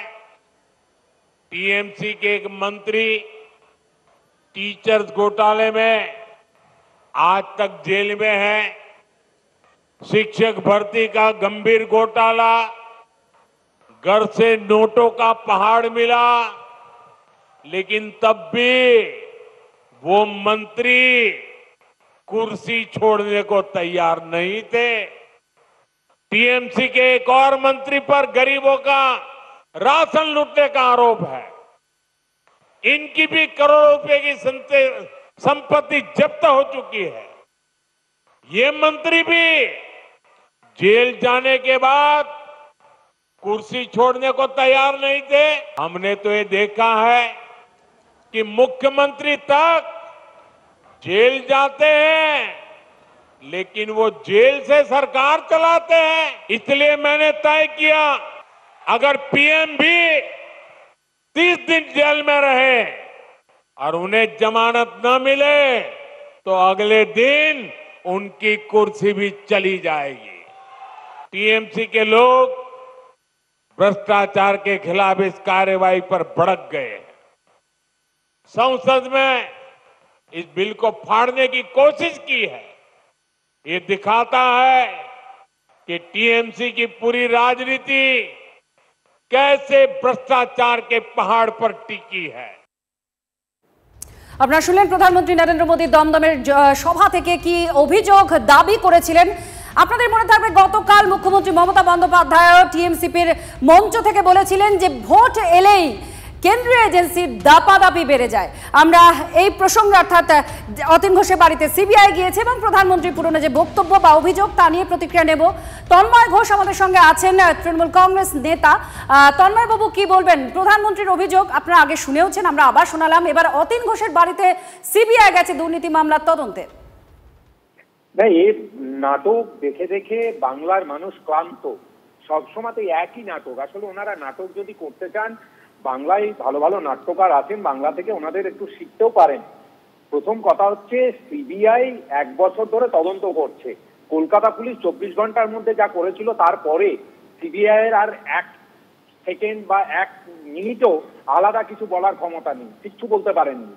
टीएमसी के एक मंत्री टीचर्स घोटाले में आज तक जेल में है। शिक्षक भर्ती का गंभीर घोटाला, घर से नोटों का पहाड़ मिला, लेकिन तब भी वो मंत्री कुर्सी छोड़ने को तैयार नहीं थे। टीएमसी के एक और मंत्री पर गरीबों का राशन लूटने का आरोप है। इनकी भी करोड़ों रुपए की संपत्ति जब्त हो चुकी है। ये मंत्री भी जेल जाने के बाद कुर्सी छोड़ने को तैयार नहीं थे। हमने तो ये देखा है कि मुख्यमंत्री तक जेल जाते हैं, लेकिन वो जेल से सरकार चलाते हैं। इसलिए मैंने तय किया, अगर पीएम भी 30 दिन जेल में रहे और उन्हें जमानत न मिले तो अगले दिन उनकी कुर्सी भी चली जाएगी। टीएमसी के लोग भ्रष्टाचार के खिलाफ इस कार्रवाई पर भड़क गए। संसद में इस बिल को फाड़ने की कोशिश की है। ये दिखाता है कि टीएमसी की पूरी राजनीति कैसे भ्रष्टाचार के पहाड़ पर टिकी है। আপনারা শুনলেন প্রধানমন্ত্রী নরেন্দ্র মোদী দমদমের সভা থেকে কি অভিযোগ দাবি করেছিলেন। আপনাদের মনে থাকবে গতকাল মুখ্যমন্ত্রী মমতা বন্দ্যোপাধ্যায় টিএমসিপির মঞ্চ থেকে বলেছিলেন যে ভোট এলেই কেন্দ্রীয় এজেন্সির দাপাদাপি বেড়ে যায়। আমরা এই প্রসঙ্গে অর্থাৎ অতীন ঘোষের বাড়িতে সিবিআই গিয়েছে এবং প্রধানমন্ত্রীর পুরনো যে বক্তব্য বা অভিযোগ তা নিয়ে প্রতিক্রিয়া নেব। তন্ময় ঘোষ আমাদের সঙ্গে আছেন, তৃণমূল কংগ্রেস নেতা। তন্ময় বাবু কি বলবেন? প্রধানমন্ত্রীর অভিযোগ আপনারা আগে শুনেওছেন, আমরা আবার শোনালাম, এবার অতীন ঘোষের বাড়িতে সিবিআই গেছে দুর্নীতি মামলার তদন্তে। না, এই নাটক দেখে দেখে বাংলার মানুষ ক্লান্ত। সবসময় একই নাটক। আসলে ওনারা নাটক যদি করতে চান, বাংলায় ভালো ভালো নাট্যকার আছেন, বাংলা থেকে ওনাদের একটু শিখতেও পারেন। প্রথম কথা হচ্ছে, সিবিআই 1 বছর ধরে তদন্ত করছে। কলকাতা পুলিশ 24 ঘন্টার মধ্যে যা করেছিল, তারপরে সিবিআই এর আর 1 সেকেন্ড বা 1 মিনিটও আলাদা কিছু বলার ক্ষমতা নেই। কিচ্ছু বলতে পারেননি,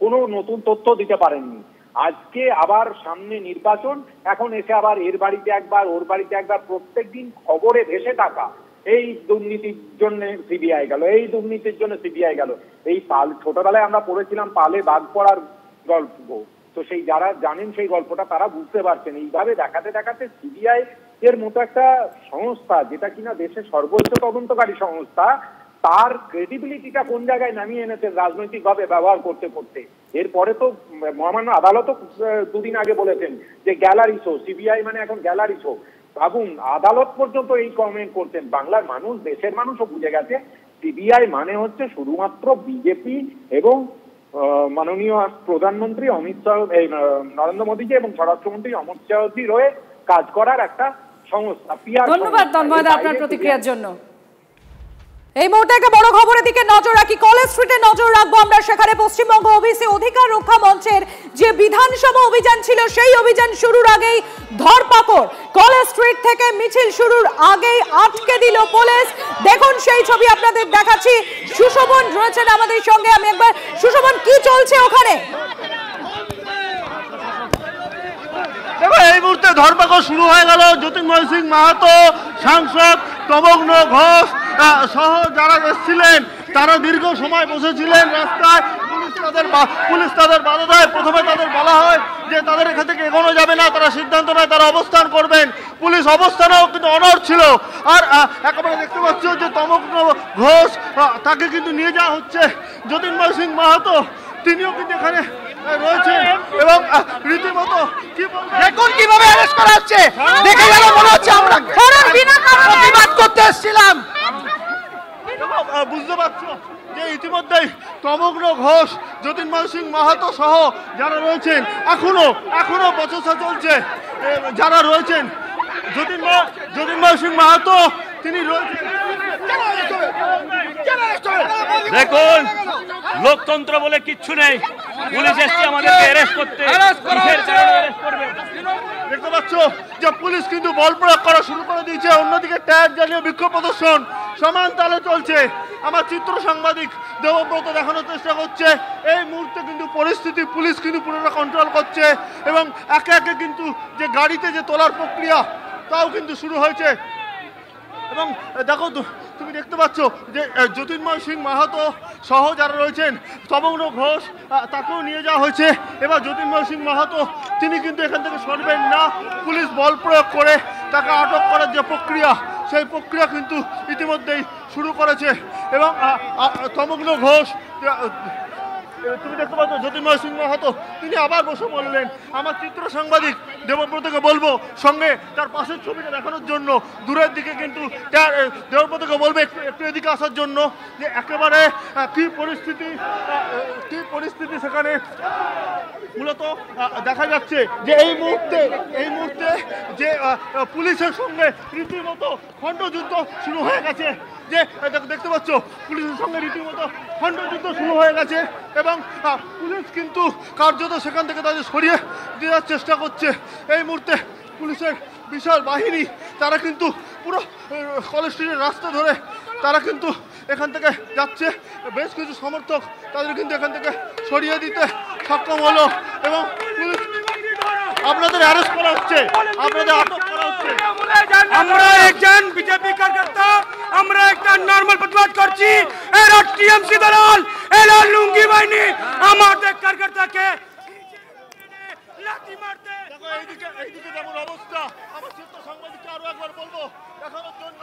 কোনো নতুন তথ্য দিতে পারেননি। আজকে আবার সামনে নির্বাচন, এখন এসে আবার এর বাড়িতে একবার ওর বাড়িতে একবার, প্রত্যেকদিন খবরে ভেসে থাকা এই দুর্নীতির জন্য সিবিআই গেল, এই দুর্নীতির জন্য সিবিআই গেল। এই ছোটবেলায় আমরা পড়েছিলাম পালে বাঘ পড়ার গল্প, তো সেই যারা জানেন সেই গল্পটা তারা বুঝতে পারছেন। এইভাবে দেখাতে দেখাতে সিবিআই এর মতো একটা সংস্থা, যেটা কিনা দেশের সর্বোচ্চ তদন্তকারী সংস্থা, তার ক্রেডিবিলিটিটা কোন জায়গায় নামিয়ে এনেছেন রাজনৈতিকভাবে ব্যবহার করতে করতে। এরপরে তো মহামান্য আদালতও 2 দিন আগে বলেছেন যে গ্যালারি শো, সিবিআই মানে এখন গ্যালারি শো। ভাবুন, আদালত পর্যন্ত এই কমেন্ট করতেন। বাংলার মানুষ, দেশের মানুষও বুঝে গেছে সিবিআই মানে হচ্ছে শুধুমাত্র বিজেপি এবং মাননীয় প্রধানমন্ত্রী অমিত শাহ, নরেন্দ্র মোদীজি এবং স্বরাষ্ট্রমন্ত্রী অমিত শাহজির হয়ে কাজ করার একটা সংস্থা। ধন্যবাদ তন্ময় আপনার প্রতিক্রিয়ার জন্য। এই মুহূর্তে একটা বড় খবরের দিকে নজর রাখি। কলেজ স্ট্রিটে নজর রাখবো আমরা। সেখানে পশ্চিমবঙ্গ ওবিসি অধিকার রক্ষা মঞ্চের যে বিধানসভা অভিযান ছিল, সেই অভিযান শুরুর আগেই ধরপাকড়। কলেজ স্ট্রিট থেকে মিছিল শুরুর আগেই আটকে দিল পুলিশ। দেখুন সেই ছবি আপনাদের দেখাচ্ছি। সুশোভন রয়েছেন আমাদের সঙ্গে। আমি একবার, সুশোভন, কি চলছে ওখানে? দেখো, এই মুহূর্তে ধরপাকড় শুরু হয়ে গেল। জ্যোতির্ময় সিং মাহাতো, সাংসদ তমগ্ন ঘোষ সহ যারা এসেছিলেন তারা দীর্ঘ সময় বসেছিলেন রাস্তায়। পুলিশ তাদের বাধা দেয়। প্রথমে তাদের বলা হয় যে তাদের এখান থেকে এগোনো যাবে না, তারা সিদ্ধান্ত নেয় তারা অবস্থান করবেন। পুলিশ অবস্থানেও কিন্তু অনড় ছিল। আর একেবারে দেখতে পাচ্ছ যে তমগ্ন ঘোষ, তাকে কিন্তু নিয়ে যাওয়া হচ্ছে। জ্যোতির্ময় সিং মাহাতো তিনিও কিন্তু এখানে রয়েছেন এবং রীতিমতো দেখুন কিভাবে অ্যারেস্ট করা হচ্ছে। দেখে গেল মনে হচ্ছে আমরা প্রতিবাদ করতে এসেছিলাম। বুঝতে পারছো যে ইতিমধ্যেই তমগ্ন ঘোষ, জ্যোতির্ময় সিং মাহাতো সহ যারা রয়েছেন, এখনো বচসা চলছে। যারা রয়েছেন, জ্যোতির্ময় সিং মাহাতো তিনি রয়েছেন। দেখুন, লোকতন্ত্র বলে কিচ্ছু নেই। পুলিশ এসছে আমাদেরকে অ্যারেস্ট করতে। দেখতে পাচ্ছ যে পুলিশ কিন্তু বল প্রয়োগ করা শুরু করে দিয়েছে। অন্যদিকে ট্যাগ জ্বালিয়ে বিক্ষোভ প্রদর্শন সমান তালে চলছে। আমার চিত্র সাংবাদিক দেবব্রত দেখানোর চেষ্টা করছে। এই মুহূর্তে কিন্তু পরিস্থিতি পুলিশ কিন্তু পুরোটা কন্ট্রোল করছে এবং একে একে কিন্তু যে গাড়িতে যে তোলার প্রক্রিয়া তাও কিন্তু শুরু হয়েছে। এবং দেখো তুমি দেখতে পাচ্ছ যে জ্যোতির্ময় সিং মাহাতো সহ যারা রয়েছেন তমগ্ন ঘোষ তাকেও নিয়ে যাওয়া হয়েছে। এবার জ্যোতির্ময় সিং মাহাতো তিনি কিন্তু এখান থেকে সরবেন না, পুলিশ বল প্রয়োগ করে তাকে আটক করার যে প্রক্রিয়া সেই প্রক্রিয়া কিন্তু ইতিমধ্যেই শুরু করেছে। এবং তমগ্ন ঘোষ তুমি দেখতে পাচ্ছ জ্যোতির্ময় সিং মাহাতো তিনি আবার বসে বললেন। আমার চিত্র সাংবাদিক দেবব্রতকে বলবো সঙ্গে তার পাশের ছবিটা দেখানোর জন্য, দূরের দিকে কিন্তু দেবব্রতকে বলবে একটু এদিকে আসার জন্য যে একেবারে কি পরিস্থিতি সেখানে মূলত দেখা যাচ্ছে যে এই মুহূর্তে যে পুলিশের সঙ্গে রীতিমতো খণ্ডযুদ্ধ শুরু হয়ে গেছে। যে দেখতে পাচ্ছ পুলিশের সঙ্গে রীতিমতো খণ্ডযুদ্ধ শুরু হয়ে গেছে এবং পুলিশ কিন্তু কার্যত সেখান থেকে তাদের সরিয়ে দেওয়ার চেষ্টা করছে। এই মুহূর্তে পুলিশের বিশাল বাহিনী তারা কিন্তু পুরো কলেজ স্ট্রিটের রাস্তা ধরে তারা কিন্তু এখান থেকে যাচ্ছে। বেশ কিছু সমর্থক তাদের কিন্তু এখান থেকে সরিয়ে দিতে সক্ষম হলো এবং পুলিশ আপনাদের অ্যারেস্ট করা হচ্ছে, আপনাদের আটক করা হচ্ছে। আমরা একজন বিজেপি কার্যকর্তা, আমরা একটা নরমাল প্রতিবাদ করছি। এরা টিএমসি দলাল, এরা লুঙ্গি বাহিনী আমাদের কার্যকর্তাকে লাঠি মারতে। দেখো এইদিকে যেমন অবস্থা, আমার চিত্র সাংবাদিককে আরো একবার বলবো দেখানোর জন্য।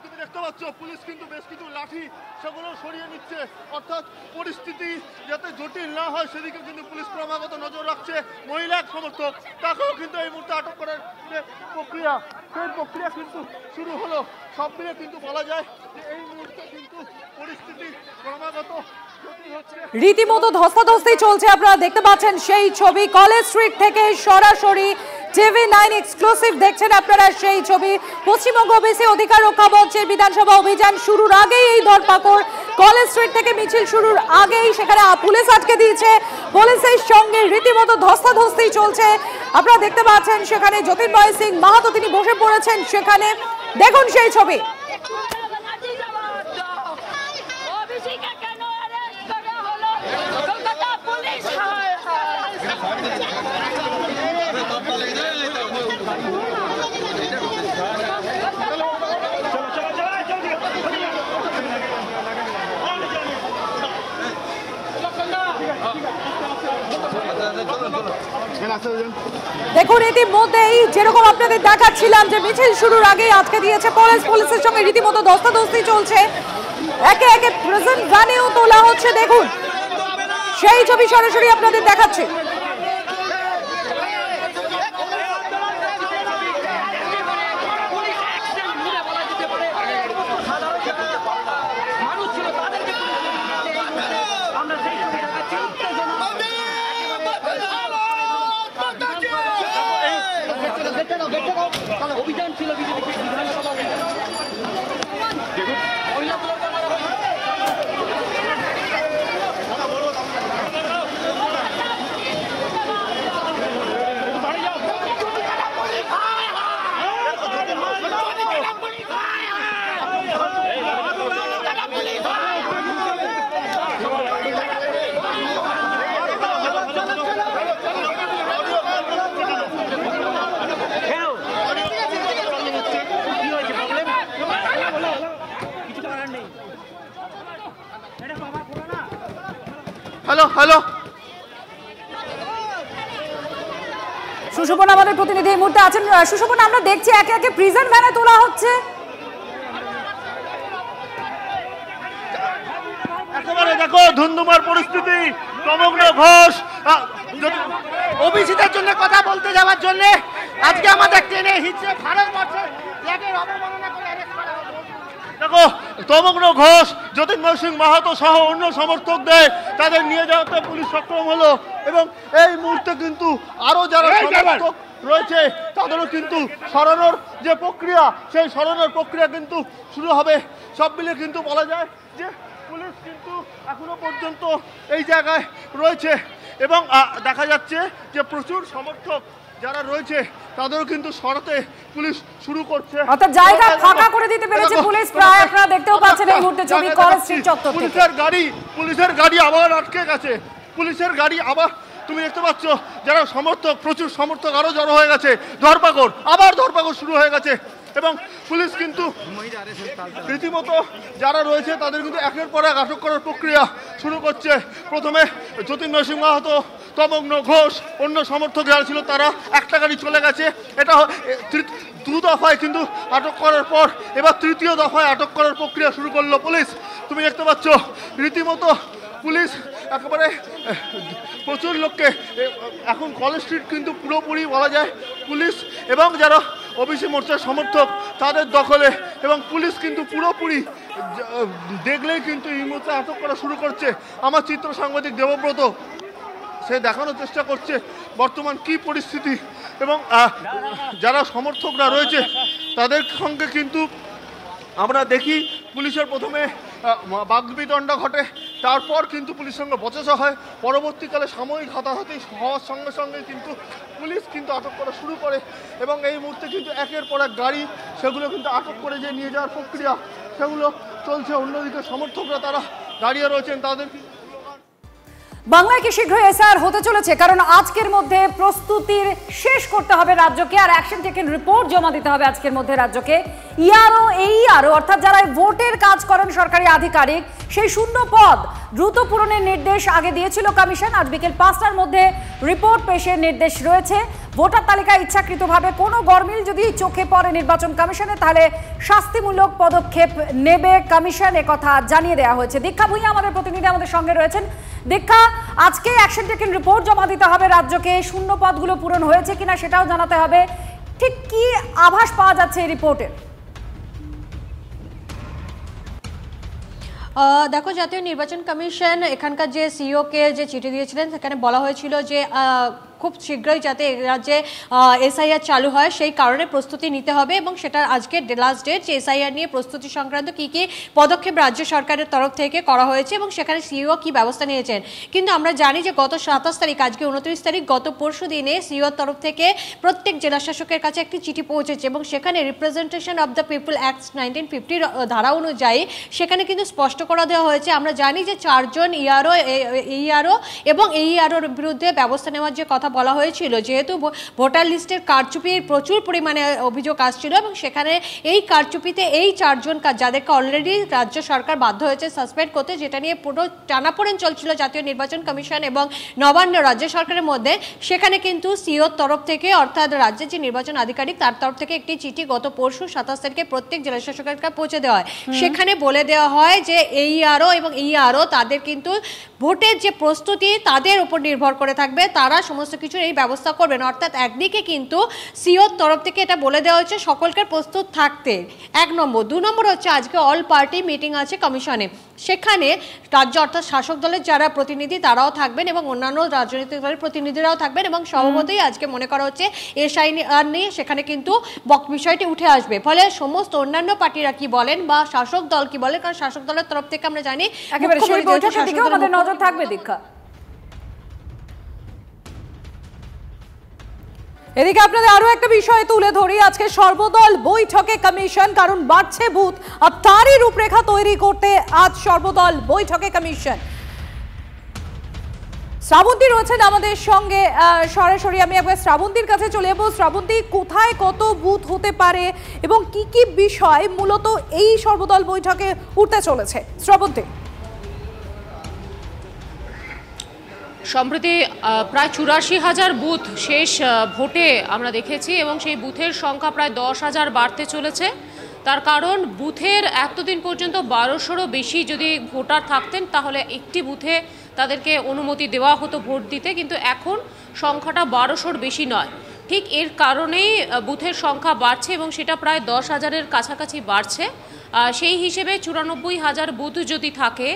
তুমি দেখতে পাচ্ছ পুলিশ কিন্তু বেশ কিছু লাঠি সেগুলো সরিয়ে নিচ্ছে, অর্থাৎ পরিস্থিতি যাতে জটিল না হয় সেদিকে কিন্তু পুলিশ ক্রমাগত নজর রাখছে। মহিলা এক সমর্থক তাকেও কিন্তু এই মুহূর্তে আটক করার যে প্রক্রিয়া সেই প্রক্রিয়া কিন্তু শুরু হলো। সব মিলে কিন্তু বলা যায় যে এই মুহূর্তে কিন্তু পরিস্থিতি ক্রমাগত রীতিমতো ধস্তাধস্তি চলছে। আপনারা দেখতে পাচ্ছেন সেই ছবি কলেজ স্ট্রিট থেকে সরাসরি TV9 এক্সক্লুসিভ দেখছেন আপনারা সেই ছবি। পশ্চিমবঙ্গ ওবিসি অধিকার রক্ষা মঞ্চের বিধানসভা অভিযান শুরুর আগেই এই ধরপাকড়, কলেজ স্ট্রিট থেকে মিছিল শুরুর আগেই সেখানে পুলিশ আটকে দিয়েছে। পুলিশের সঙ্গে রীতিমতো ধস্তাধস্তি চলছে। আপনারা দেখতে পাচ্ছেন সেখানে জ্যোতির্ময় সিং মাহাতো তিনি বসে পড়েছেন সেখানে, দেখুন সেই ছবি। দেখুন ইতিমধ্যেই যেরকম আপনাদের দেখাচ্ছিলাম যে মিছিল শুরুর আগে আটকে দিয়েছে পুলিশের সঙ্গে রীতিমতো ধস্তাধস্তি চলছে। একে একে প্রেজেন্ট ভ্যানেও তোলা হচ্ছে, দেখুন সেই ছবি সরাসরি আপনাদের দেখাচ্ছে। অভিযান ছিল বিজেপি বিধানসভা হ্যালো সুশোভন আমাদের প্রতিনিধি এই মুহূর্তে আছেন। সুশোভন, আমরা দেখছি একে একে প্রিজেন্ট ভ্যানে তোলা হচ্ছে। একেবারে দেখো ধুন্ধুমার পরিস্থিতি। তমগ্ন ঘোষ ওবিসিদের জন্য কথা বলতে যাওয়ার জন্য আজকে আমাদের ট্রেনে হিচড়ে ভারতবর্ষে ফ্ল্যাগের অবমাননা করে অ্যারেস্ট করা হলো। দেখো তমগ্ন ঘোষ, জ্যোতির্ময় সিং মাহাতো সহ অন্য সমর্থকদের তাদের নিয়ে যাওয়াতে পুলিশ সক্ষম হলো এবং এই মুহূর্তে কিন্তু আরো যারা সমর্থক রয়েছে তাদেরও কিন্তু সরানোর যে প্রক্রিয়া সেই সরানোর প্রক্রিয়া কিন্তু শুরু হবে। সব মিলে কিন্তু বলা যায় যে পুলিশ কিন্তু এখনো পর্যন্ত এই জায়গায় রয়েছে এবং দেখা যাচ্ছে যে প্রচুর সমর্থক যারা রয়েছে তাদেরও কিন্তু সরাতে পুলিশ শুরু করছে, অর্থাৎ জায়গা ফাঁকা করে দিতে পেরেছে পুলিশ প্রায়। আপনারা দেখতেও পাচ্ছেন এই মুহূর্তে ছবি কলেজ স্ট্রিট চত্বর থেকে পুলিশের গাড়ি আবার আটকে গেছে। পুলিশের গাড়ি আবার তুমি দেখতে পাচ্ছ যারা সমর্থক, প্রচুর সমর্থক আরো জড়ো হয়ে গেছে। ধরপাকড় শুরু হয়ে গেছে এবং পুলিশ কিন্তু রীতিমতো যারা রয়েছে তাদের কিন্তু একের পর এক আটক করার প্রক্রিয়া শুরু করছে। প্রথমে জ্যোতির্ময় সিং মাহাতো, তমগ্ন ঘোষ, অন্য সমর্থক যারা ছিল তারা একটা গাড়ি চলে গেছে। এটা 2 দফায় কিন্তু আটক করার পর এবার 3য় দফায় আটক করার প্রক্রিয়া শুরু করলো পুলিশ। তুমি দেখতে পাচ্ছ রীতিমতো পুলিশ একেবারে প্রচুর লোককে, এখন কলেজ স্ট্রিট কিন্তু পুরোপুরি বলা যায় পুলিশ এবং যারা ওবিসি মোর্চার সমর্থক তাদের দখলে, এবং পুলিশ কিন্তু পুরোপুরি দেখলেই কিন্তু এই মুহূর্তে আটক করা শুরু করছে। আমার চিত্র সাংবাদিক দেবব্রত সে দেখানোর চেষ্টা করছে বর্তমান কি পরিস্থিতি, এবং যারা সমর্থকরা রয়েছে তাদের সঙ্গে কিন্তু আমরা দেখি পুলিশের প্রথমে বাগবিতণ্ডা ঘটে, তারপর কিন্তু পুলিশের সঙ্গে বচসা হয়, পরবর্তীকালে সাময়িক হাতাহাতি হওয়ার সঙ্গে সঙ্গে কিন্তু পুলিশ কিন্তু আটক করা শুরু করে, এবং এই মুহূর্তে কিন্তু একের পর এক গাড়ি সেগুলো কিন্তু আটক করে যে নিয়ে যাওয়ার প্রক্রিয়া সেগুলো চলছে। অন্যদিকে সমর্থকরা তারা দাঁড়িয়ে রয়েছেন, তাদের বাংলায় কি শীঘ্রই এসআইআর হতে চলেছে? কারণ আজকের মধ্যে প্রস্তুতির শেষ করতে হবে রাজ্যকে, আর অ্যাকশন টেকেন রিপোর্ট জমা দিতে হবে আজকের মধ্যে রাজ্যকে। ইআরও অর্থাৎ যারা ভোটের কাজ করেন সরকারি আধিকারিক, সেই শূন্য পদ দ্রুত পূরণের নির্দেশ আগে দিয়েছিল কমিশন। আজ বিকেল 5টার মধ্যে রিপোর্ট পেশের নির্দেশ রয়েছে। ভোটার তালিকায় ইচ্ছাকৃতভাবে কোনো গরমিল যদি চোখে পড়ে নির্বাচন কমিশনে, তাহলে শাস্তিমূলক পদক্ষেপ নেবে কমিশন, কথা জানিয়ে দেওয়া হয়েছে। দীক্ষা ভূঁইয়া আমাদের প্রতিনিধি আমাদের সঙ্গে রয়েছেন। দীক্ষা, আজকে অ্যাকশন টেকেন রিপোর্ট জমা দিতে হবে রাজ্যকে, শূন্য পদগুলো পূরণ হয়েছে কিনা সেটাও জানাতে হবে। ঠিক কি আভাস পাওয়া যাচ্ছে এই রিপোর্টের? দেখো, জাতীয় নির্বাচন কমিশন এখানকার যে সিইওকে যে চিঠি দিয়েছিলেন সেখানে বলা হয়েছিল যে খুব শীঘ্রই যাতে রাজ্যে এসআইআর চালু হয় সেই কারণে প্রস্তুতি নিতে হবে, এবং সেটার আজকে লাস্ট ডেট যে এসআইআর নিয়ে প্রস্তুতি সংক্রান্ত কী কী পদক্ষেপ রাজ্য সরকারের তরফ থেকে করা হয়েছে এবং সেখানে সিইও কী ব্যবস্থা নিয়েছেন। কিন্তু আমরা জানি যে গত 27 তারিখ, আজকে 29 তারিখ, গত পরশু দিনে সিইওর তরফ থেকে প্রত্যেক জেলা শাসকের কাছে একটি চিঠি পৌঁছেছে, এবং সেখানে representation of the people act 1950 ধারা অনুযায়ী সেখানে কিন্তু স্পষ্ট করে দেওয়া হয়েছে। আমরা জানি যে 4 জন ইআরও এবং ইআরওর বিরুদ্ধে ব্যবস্থা নেওয়ার যে কথা বলা হয়েছিল, যেহেতু ভোটার লিস্টের কারচুপির প্রচুর পরিমাণে অভিযোগ আসছিল, এবং সেখানে এই কারচুপিতে এই 4 জন যাদেরকে অলরেডি রাজ্য সরকার বাধ্য হয়েছে সাসপেন্ড করতে, যেটা নিয়ে পুরো টানাপোড়েন চলছিল জাতীয় নির্বাচন কমিশন এবং নবান্ন রাজ্য সরকারের মধ্যে, সেখানে কিন্তু সিইওর তরফ থেকে অর্থাৎ রাজ্যের যে নির্বাচন আধিকারিক তার তরফ থেকে একটি চিঠি গত পরশু 27 তারিখে প্রত্যেক জেলা শাসকের কাছে পৌঁছে দেওয়া হয়। সেখানে বলে দেওয়া হয় যে এইআরও এবং ইআরও তাদের কিন্তু ভোটের যে প্রস্তুতি তাদের উপর নির্ভর করে থাকবে, তারা সমস্ত কিছু এই ব্যবস্থা করবেন। অর্থাৎ একদিকে কিন্তু সিইওর তরফ থেকে এটা বলে দেওয়া হচ্ছে সকলকে প্রস্তুত থাকতে, 1 নম্বর। 2 নম্বর হচ্ছে আজকে অল পার্টি মিটিং আছে কমিশনে, সেখানে রাজ্য অর্থাৎ শাসক দলের যারা প্রতিনিধি তারাও থাকবেন এবং অন্যান্য রাজনৈতিক দলের প্রতিনিধিরাও থাকবেন, এবং স্বভাবতই আজকে মনে করা হচ্ছে এসআইআর নিয়ে সেখানে কিন্তু বিষয়টি উঠে আসবে। ফলে সমস্ত অন্যান্য পার্টিরা কি বলেন বা শাসক দল কি বলে, কারণ শাসক দলের তরফ থেকে আমরা জানি একেবারে সেই বৈঠকের দিকেও আমাদের নজর থাকবে। দীক্ষা, এদিকে আপনাদের আরো একটা বিষয় তুলে ধরি, আজকে সর্বদল বৈঠকে কমিশন, কারণ বাড়ছে ভূত, আর তারই রূপরেখা তৈরি করতে আজ সর্বদল বৈঠকে কমিশন। শ্রাবন্তী রয়েছেন আমাদের সঙ্গে সরাসরি, আমি একবার শ্রাবন্তীর কাছে চলে যাবো। শ্রাবন্তী, কোথায় কত বুথ হতে পারে এবং কি কি বিষয় মূলত এই সর্বদল বৈঠকে উঠতে চলেছে? শ্রাবন্তী, সম্প্রতি প্রায় 84,000 বুথ শেষ ভোটে আমরা দেখেছি, এবং সেই বুথের সংখ্যা প্রায় 10,000 বাড়তে চলেছে। তার কারণ বুথের এতদিন পর্যন্ত 1200-রও বেশি যদি ভোটার থাকতেন তাহলে একটি বুথে তাদেরকে অনুমতি দেওয়া হতো ভোট দিতে, কিন্তু এখন সংখ্যাটা 1200-র বেশি নয়। ঠিক এর কারণেই বুথের সংখ্যা বাড়ছে, এবং সেটা প্রায় 10,000-এর কাছাকাছি বাড়ছে। সেই হিসেবে 94,000 বুথ যদি থাকে,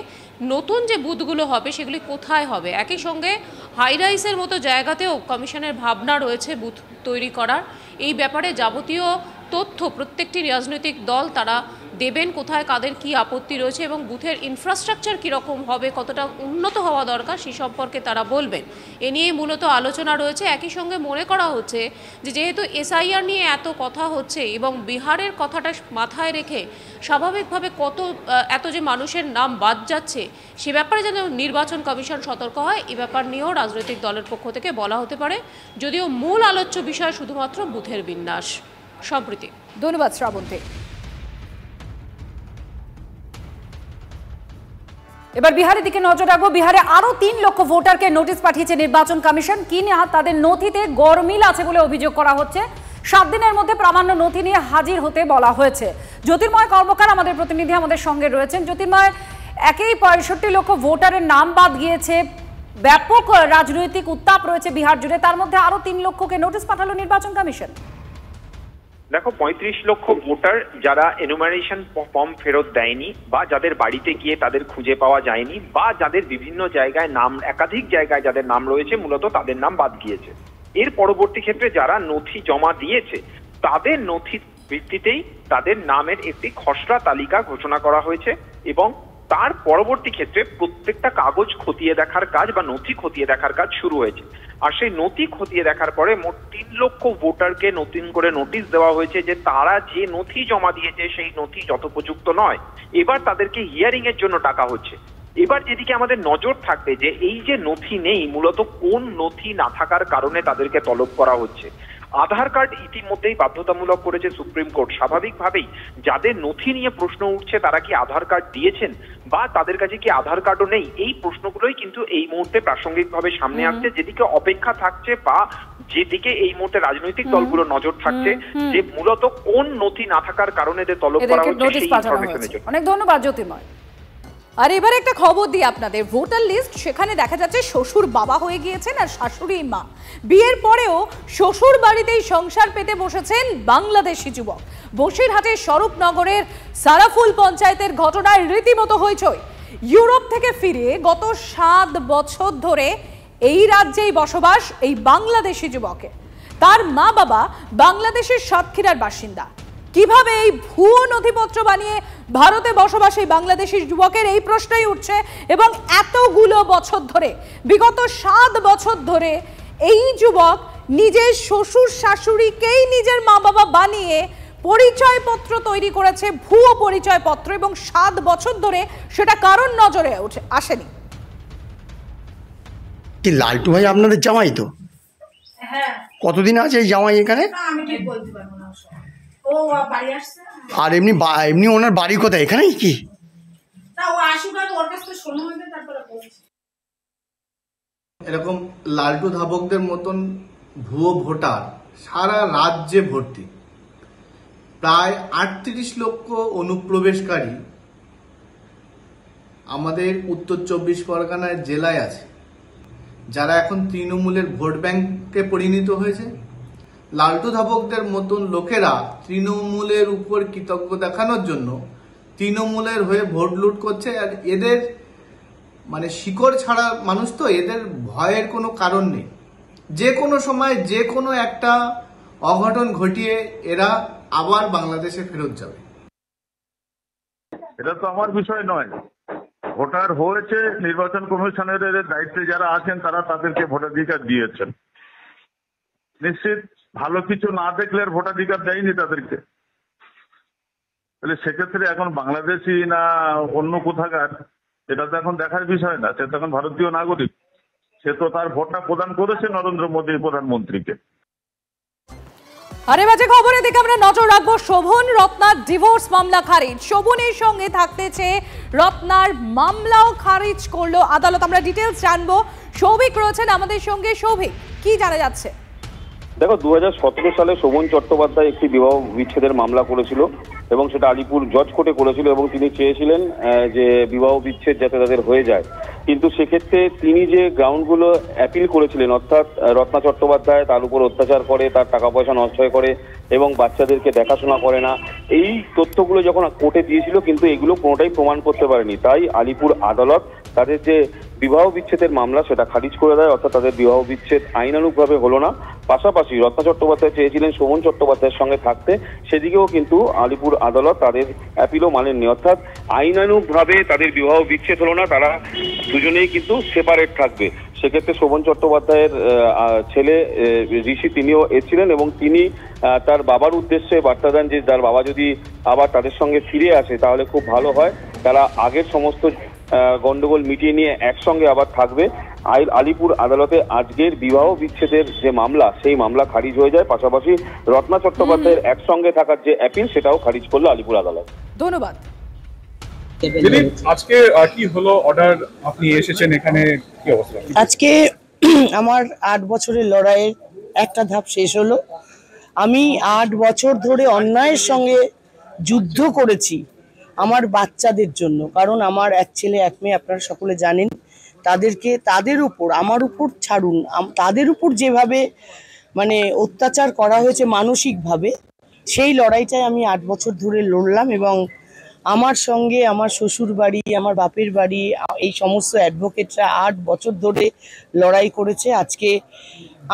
নতুন যে বুথগুলো হবে সেগুলি কোথায় হবে? একই সঙ্গে হাইরাইসের মতো জায়গাতেও কমিশনের ভাবনা রয়েছে বুথ তৈরি করার। এই ব্যাপারে যাবতীয় তথ্য প্রত্যেকটি রাজনৈতিক দল তারা দেবেন, কোথায় কাদের কি আপত্তি রয়েছে এবং বুথের ইনফ্রাস্ট্রাকচার কীরকম হবে, কতটা উন্নত হওয়া দরকার সে সম্পর্কে তারা বলবেন। এ নিয়ে মূলত আলোচনা রয়েছে। একই সঙ্গে মনে করা হচ্ছে যে যেহেতু এসআইআর নিয়ে এত কথা হচ্ছে এবং বিহারের কথাটা মাথায় রেখে স্বাভাবিকভাবে এত যে মানুষের নাম বাদ যাচ্ছে সে ব্যাপারে যেন নির্বাচন কমিশন সতর্ক হয়, এ ব্যাপার নিয়েও রাজনৈতিক দলের পক্ষ থেকে বলা হতে পারে, যদিও মূল আলোচ্য বিষয় শুধুমাত্র বুথের বিন্যাস। সম্প্রীতি। ধন্যবাদ শ্রাবন্তী। এবার বিহারের দিকে নজর রাখবো। বিহারে আরো 3 লক্ষ ভোটারকে নোটিশ পাঠিয়েছে নির্বাচন কমিশন। কি না তাদের নথিতে গরমিল আছে বলে অভিযোগ করা হচ্ছে। 7 দিনের মধ্যে প্রামাণ্য নথি নিয়ে হাজির হতে বলা হয়েছে। জ্যোতির্ময় কর্মকার আমাদের প্রতিনিধি আমাদের সঙ্গে রয়েছেন। জ্যোতির্ময়, একেই 65 লক্ষ ভোটারের নাম বাদ গিয়েছে, ব্যাপক রাজনৈতিক উত্তাপ রয়েছে বিহার জুড়ে, তার মধ্যে আরো 3 লক্ষকে নোটিশ পাঠালো নির্বাচন কমিশন। দেখো 35 লক্ষ ভোটার যারা এনুমারেশন ফর্ম ফেরত দেয়নি বা যাদের বাড়িতে গিয়ে তাদের খুঁজে পাওয়া যায়নি বা যাদের বিভিন্ন জায়গায় নাম, একাধিক জায়গায় যাদের নাম রয়েছে, মূলত তাদের নাম বাদ গিয়েছে। এর পরবর্তী ক্ষেত্রে যারা নথি জমা দিয়েছে তাদের নথির ভিত্তিতেই তাদের নামের একটি খসড়া তালিকা ঘোষণা করা হয়েছে এবং তার পরবর্তী ক্ষেত্রে প্রত্যেকটা কাগজ খতিয়ে দেখার কাজ বা নথি খতিয়ে দেখার কাজ শুরু হয়েছে। আর সেই নথি খতিয়ে দেখার পরে মোট 3 লক্ষ ভোটারকে নতুন করে নোটিশ দেওয়া হয়েছে যে তারা যে নথি জমা দিয়েছে সেই নথি যথোপযুক্ত নয়। এবার তাদেরকে হিয়ারিং এর জন্য ডাকা হচ্ছে। এবার যেদিকে আমাদের নজর থাকবে যে এই যে নথি নেই, মূলত কোন নথি না থাকার কারণে তাদেরকে তলব করা হচ্ছে। আধার কার্ড ইতিমধ্যেই বাধ্যতামূলক করেছে সুপ্রিম কোর্ট। স্বাভাবিকভাবেই যাদের নথি নিয়ে প্রশ্ন উঠছে তারা কি আধার কার্ড দিয়েছেন বা তাদের কাছে কি আধার কার্ডও নেই, এই প্রশ্নগুলোই কিন্তু এই মুহূর্তে প্রাসঙ্গিকভাবে সামনে আসছে, যেদিকে অপেক্ষা থাকছে বা যেদিকে এই মুহূর্তে রাজনৈতিক দলগুলো নজর থাকছে যে মূলত কোন নথি না থাকার কারণে যে তলব করা হচ্ছে সেই ইনফরমেশনের জন্য। অনেক ধন্যবাদ জ্যোতির্ময়। আর এবার একটা খবর দিই আপনাদের, ভোটার লিস্ট সেখানে দেখা যাচ্ছে শ্বশুর বাবা হয়ে গিয়েছেন আর শাশুড়ি মা। বিয়ের পরেও শ্বশুর বাড়িতেই সংসার পেতে বসেছেন বাংলাদেশি যুবক। বসিরহাটের স্বরূপনগরের সারাফুল পঞ্চায়েতের ঘটনায় রীতিমতো হইচই। ইউরোপ থেকে ফিরে গত 7 বছর ধরে এই রাজ্যেই বসবাস এই বাংলাদেশি যুবকের। তার মা বাবা বাংলাদেশের সাতক্ষীরার বাসিন্দা। কিভাবে এই ভুয়ো নথিপত্র বানিয়ে ভারতে বসবাস এই বাংলাদেশি যুবকের, এই প্রশ্নই উঠছে। এবং এতগুলো বছর ধরে, বিগত 7 বছর ধরে এই যুবক নিজের শ্বশুর শাশুড়িকেই নিজের মা বাবা বানিয়ে পরিচয়পত্র তৈরি করেছে, ভুয়ো পরিচয়পত্র, এবং 7 বছর ধরে সেটা কারোর নজরে আসেনি। কি লালটু ভাই আপনাদের জামাই তো? হ্যাঁ। কতদিন আছে এই জামাই এখানে? আমি ঠিক বলতে পারবো না। ও বাড়ি আসছে। আর এমনি ওনার বাড়ি কোথায়, এখানেই কি? না, ও আসুক আর ওর কাছ থেকে শোনো হবে, তারপরে বলছি। এরকম লালটু ধাবকদের মতন ভুয়ো ভোটার সারা রাজ্যে ভর্তি। প্রায় 38 লক্ষ অনুপ্রবেশকারী আমাদের উত্তর 24 পরগনার জেলায় আছে, যারা এখন তৃণমূলের ভোট ব্যাংকে পরিণত হয়েছে। লালটু ধাবকদের মতন লোকেরা তৃণমূলের উপর কৃতজ্ঞ দেখানোর জন্য তৃণমূলের হয়ে ভোট লুট করছে। আর এদের মানে শিকড় ছাড়া মানুষ তো, এদের ভয়ের কোনো কারণ নেই। যে কোনো সময় যে কোনো একটা অঘটন ঘটিয়ে এরা আবার বাংলাদেশে ফেরত যাবে। এটা তো আমার বিষয় নয়। ভোটার হয়েছে, নির্বাচন কমিশনের দায়িত্বে যারা আছেন তারা তাদেরকে ভোটাধিকার দিয়েছেন। নিশ্চিত ভালো কিছু না দেখলে ভোটাধিকার দেয়নি তাদেরকে। তাহলে সেক্ষেত্রে এখন বাংলাদেশি না অন্য কোথাকার, এটা তো এখন দেখার বিষয় না। সে তো এখন ভারতীয় নাগরিক, সে তো তার ভোটটা প্রদান করেছে নরেন্দ্র মোদী প্রধানমন্ত্রীকে। আরে বাজে খবরের দিকে আমরা নজর রাখবো। শোভন রত্নার ডিভোর্স মামলা খারিজ। শোভনের সঙ্গে থাকতে চেয়ে রত্নার মামলাও খারিজ করলো আদালত। আমরা ডিটেলস জানবো। সৌভিক রয়েছেন আমাদের সঙ্গে। সৌভিক, কি জানা যাচ্ছে? দেখো, 2017 সালে শোভন চট্টোপাধ্যায় একটি বিবাহ বিচ্ছেদের মামলা করেছিল এবং সেটা আলিপুর জজ কোর্টে করেছিল এবং তিনি চেয়েছিলেন যে বিবাহ বিচ্ছেদ যাতে তাদের হয়ে যায়। কিন্তু সেক্ষেত্রে তিনি যে গ্রাউন্ডগুলো অ্যাপিল করেছিলেন, অর্থাৎ রত্না চট্টোপাধ্যায় তার উপর অত্যাচার করে, তার টাকা পয়সা নষ্ট করে এবং বাচ্চাদেরকে দেখাশোনা করে না, এই তথ্যগুলো যখন কোর্টে দিয়েছিল কিন্তু এগুলো কোনোটাই প্রমাণ করতে পারেনি। তাই আলিপুর আদালত তাদের যে বিবাহ বিচ্ছেদের মামলা সেটা খারিজ করে দেয়, অর্থাৎ তাদের বিবাহ বিচ্ছেদ আইনানুগভাবে হলো না। পাশাপাশি রত্না চট্টোপাধ্যায় চেয়েছিলেন শোভন চট্টোপাধ্যায়ের সঙ্গে থাকতে, সেদিকেও কিন্তু আলিপুর আদালত তাদের অ্যাপিলও মানেননি, অর্থাৎ আইনানুগভাবে তাদের বিবাহ বিচ্ছেদ হলো না, তারা দুজনেই কিন্তু সেপারেট থাকবে। সেক্ষেত্রে শোভন চট্টোপাধ্যায়ের ছেলে ঋষি তিনিও এসেছিলেন এবং তিনি তার বাবার উদ্দেশ্যে বার্তা দেন যে তার বাবা যদি আবার তাদের সঙ্গে ফিরে আসে তাহলে খুব ভালো হয়, তারা আগের সমস্ত গন্ডগোল মিটিয়ে নিয়ে একসঙ্গে আবার থাকবে। আলিপুর আদালতে আজকের বিবাহ বিচ্ছেদের যে মামলা সেই মামলা খারিজ হয়ে যায়, পাশাপাশি রত্না চট্টোপাধ্যায়ের একসঙ্গে থাকার যে অ্যাপিল সেটাও খারিজ করলো আলিপুর আদালত। ধন্যবাদ। আজকে কি হলো অর্ডার, আপনি এসেছেন এখানে, কি অবস্থা? আজকে আমার 8 বছরের লড়াইয়ের একটা ধাপ শেষ হলো। আমি 8 বছর ধরে অন্যায়ের সঙ্গে যুদ্ধ করেছি আমার বাচ্চাদের জন্য, কারণ আমার এক ছেলে এক মেয়ে, আপনারা সকলে জানেন। তাদের উপর, আমার উপর ছাড়ুন, তাদের উপর যেভাবে মানে অত্যাচার করা হয়েছে মানসিকভাবে, সেই লড়াইটাই আমি 8 বছর ধরে লড়লাম। এবং আমার সঙ্গে আমার শ্বশুর বাড়ি, আমার বাপের বাড়ি, এই সমস্ত অ্যাডভোকেটরা 8 বছর ধরে লড়াই করেছে। আজকে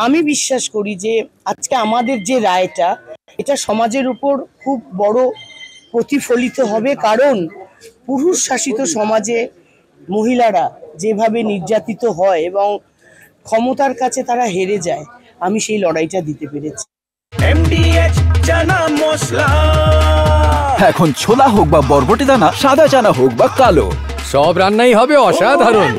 আমি বিশ্বাস করি যে আজকে আমাদের যে রায়টা, এটা সমাজের উপর খুব বড় প্রতিফলিত হবে, কারণ পুরুষ শাসিত সমাজে মহিলারা যেভাবে নির্যাতিত হয় এবং ক্ষমতার কাছে তারা হেরে যায়, আমি সেই লড়াইটা দিতে পেরেছি। এখন ছোলা হোক বা বরবটি দানা, সাদা চানা হোক বা কালো, সব রান্নাই হবে অসাধারণ।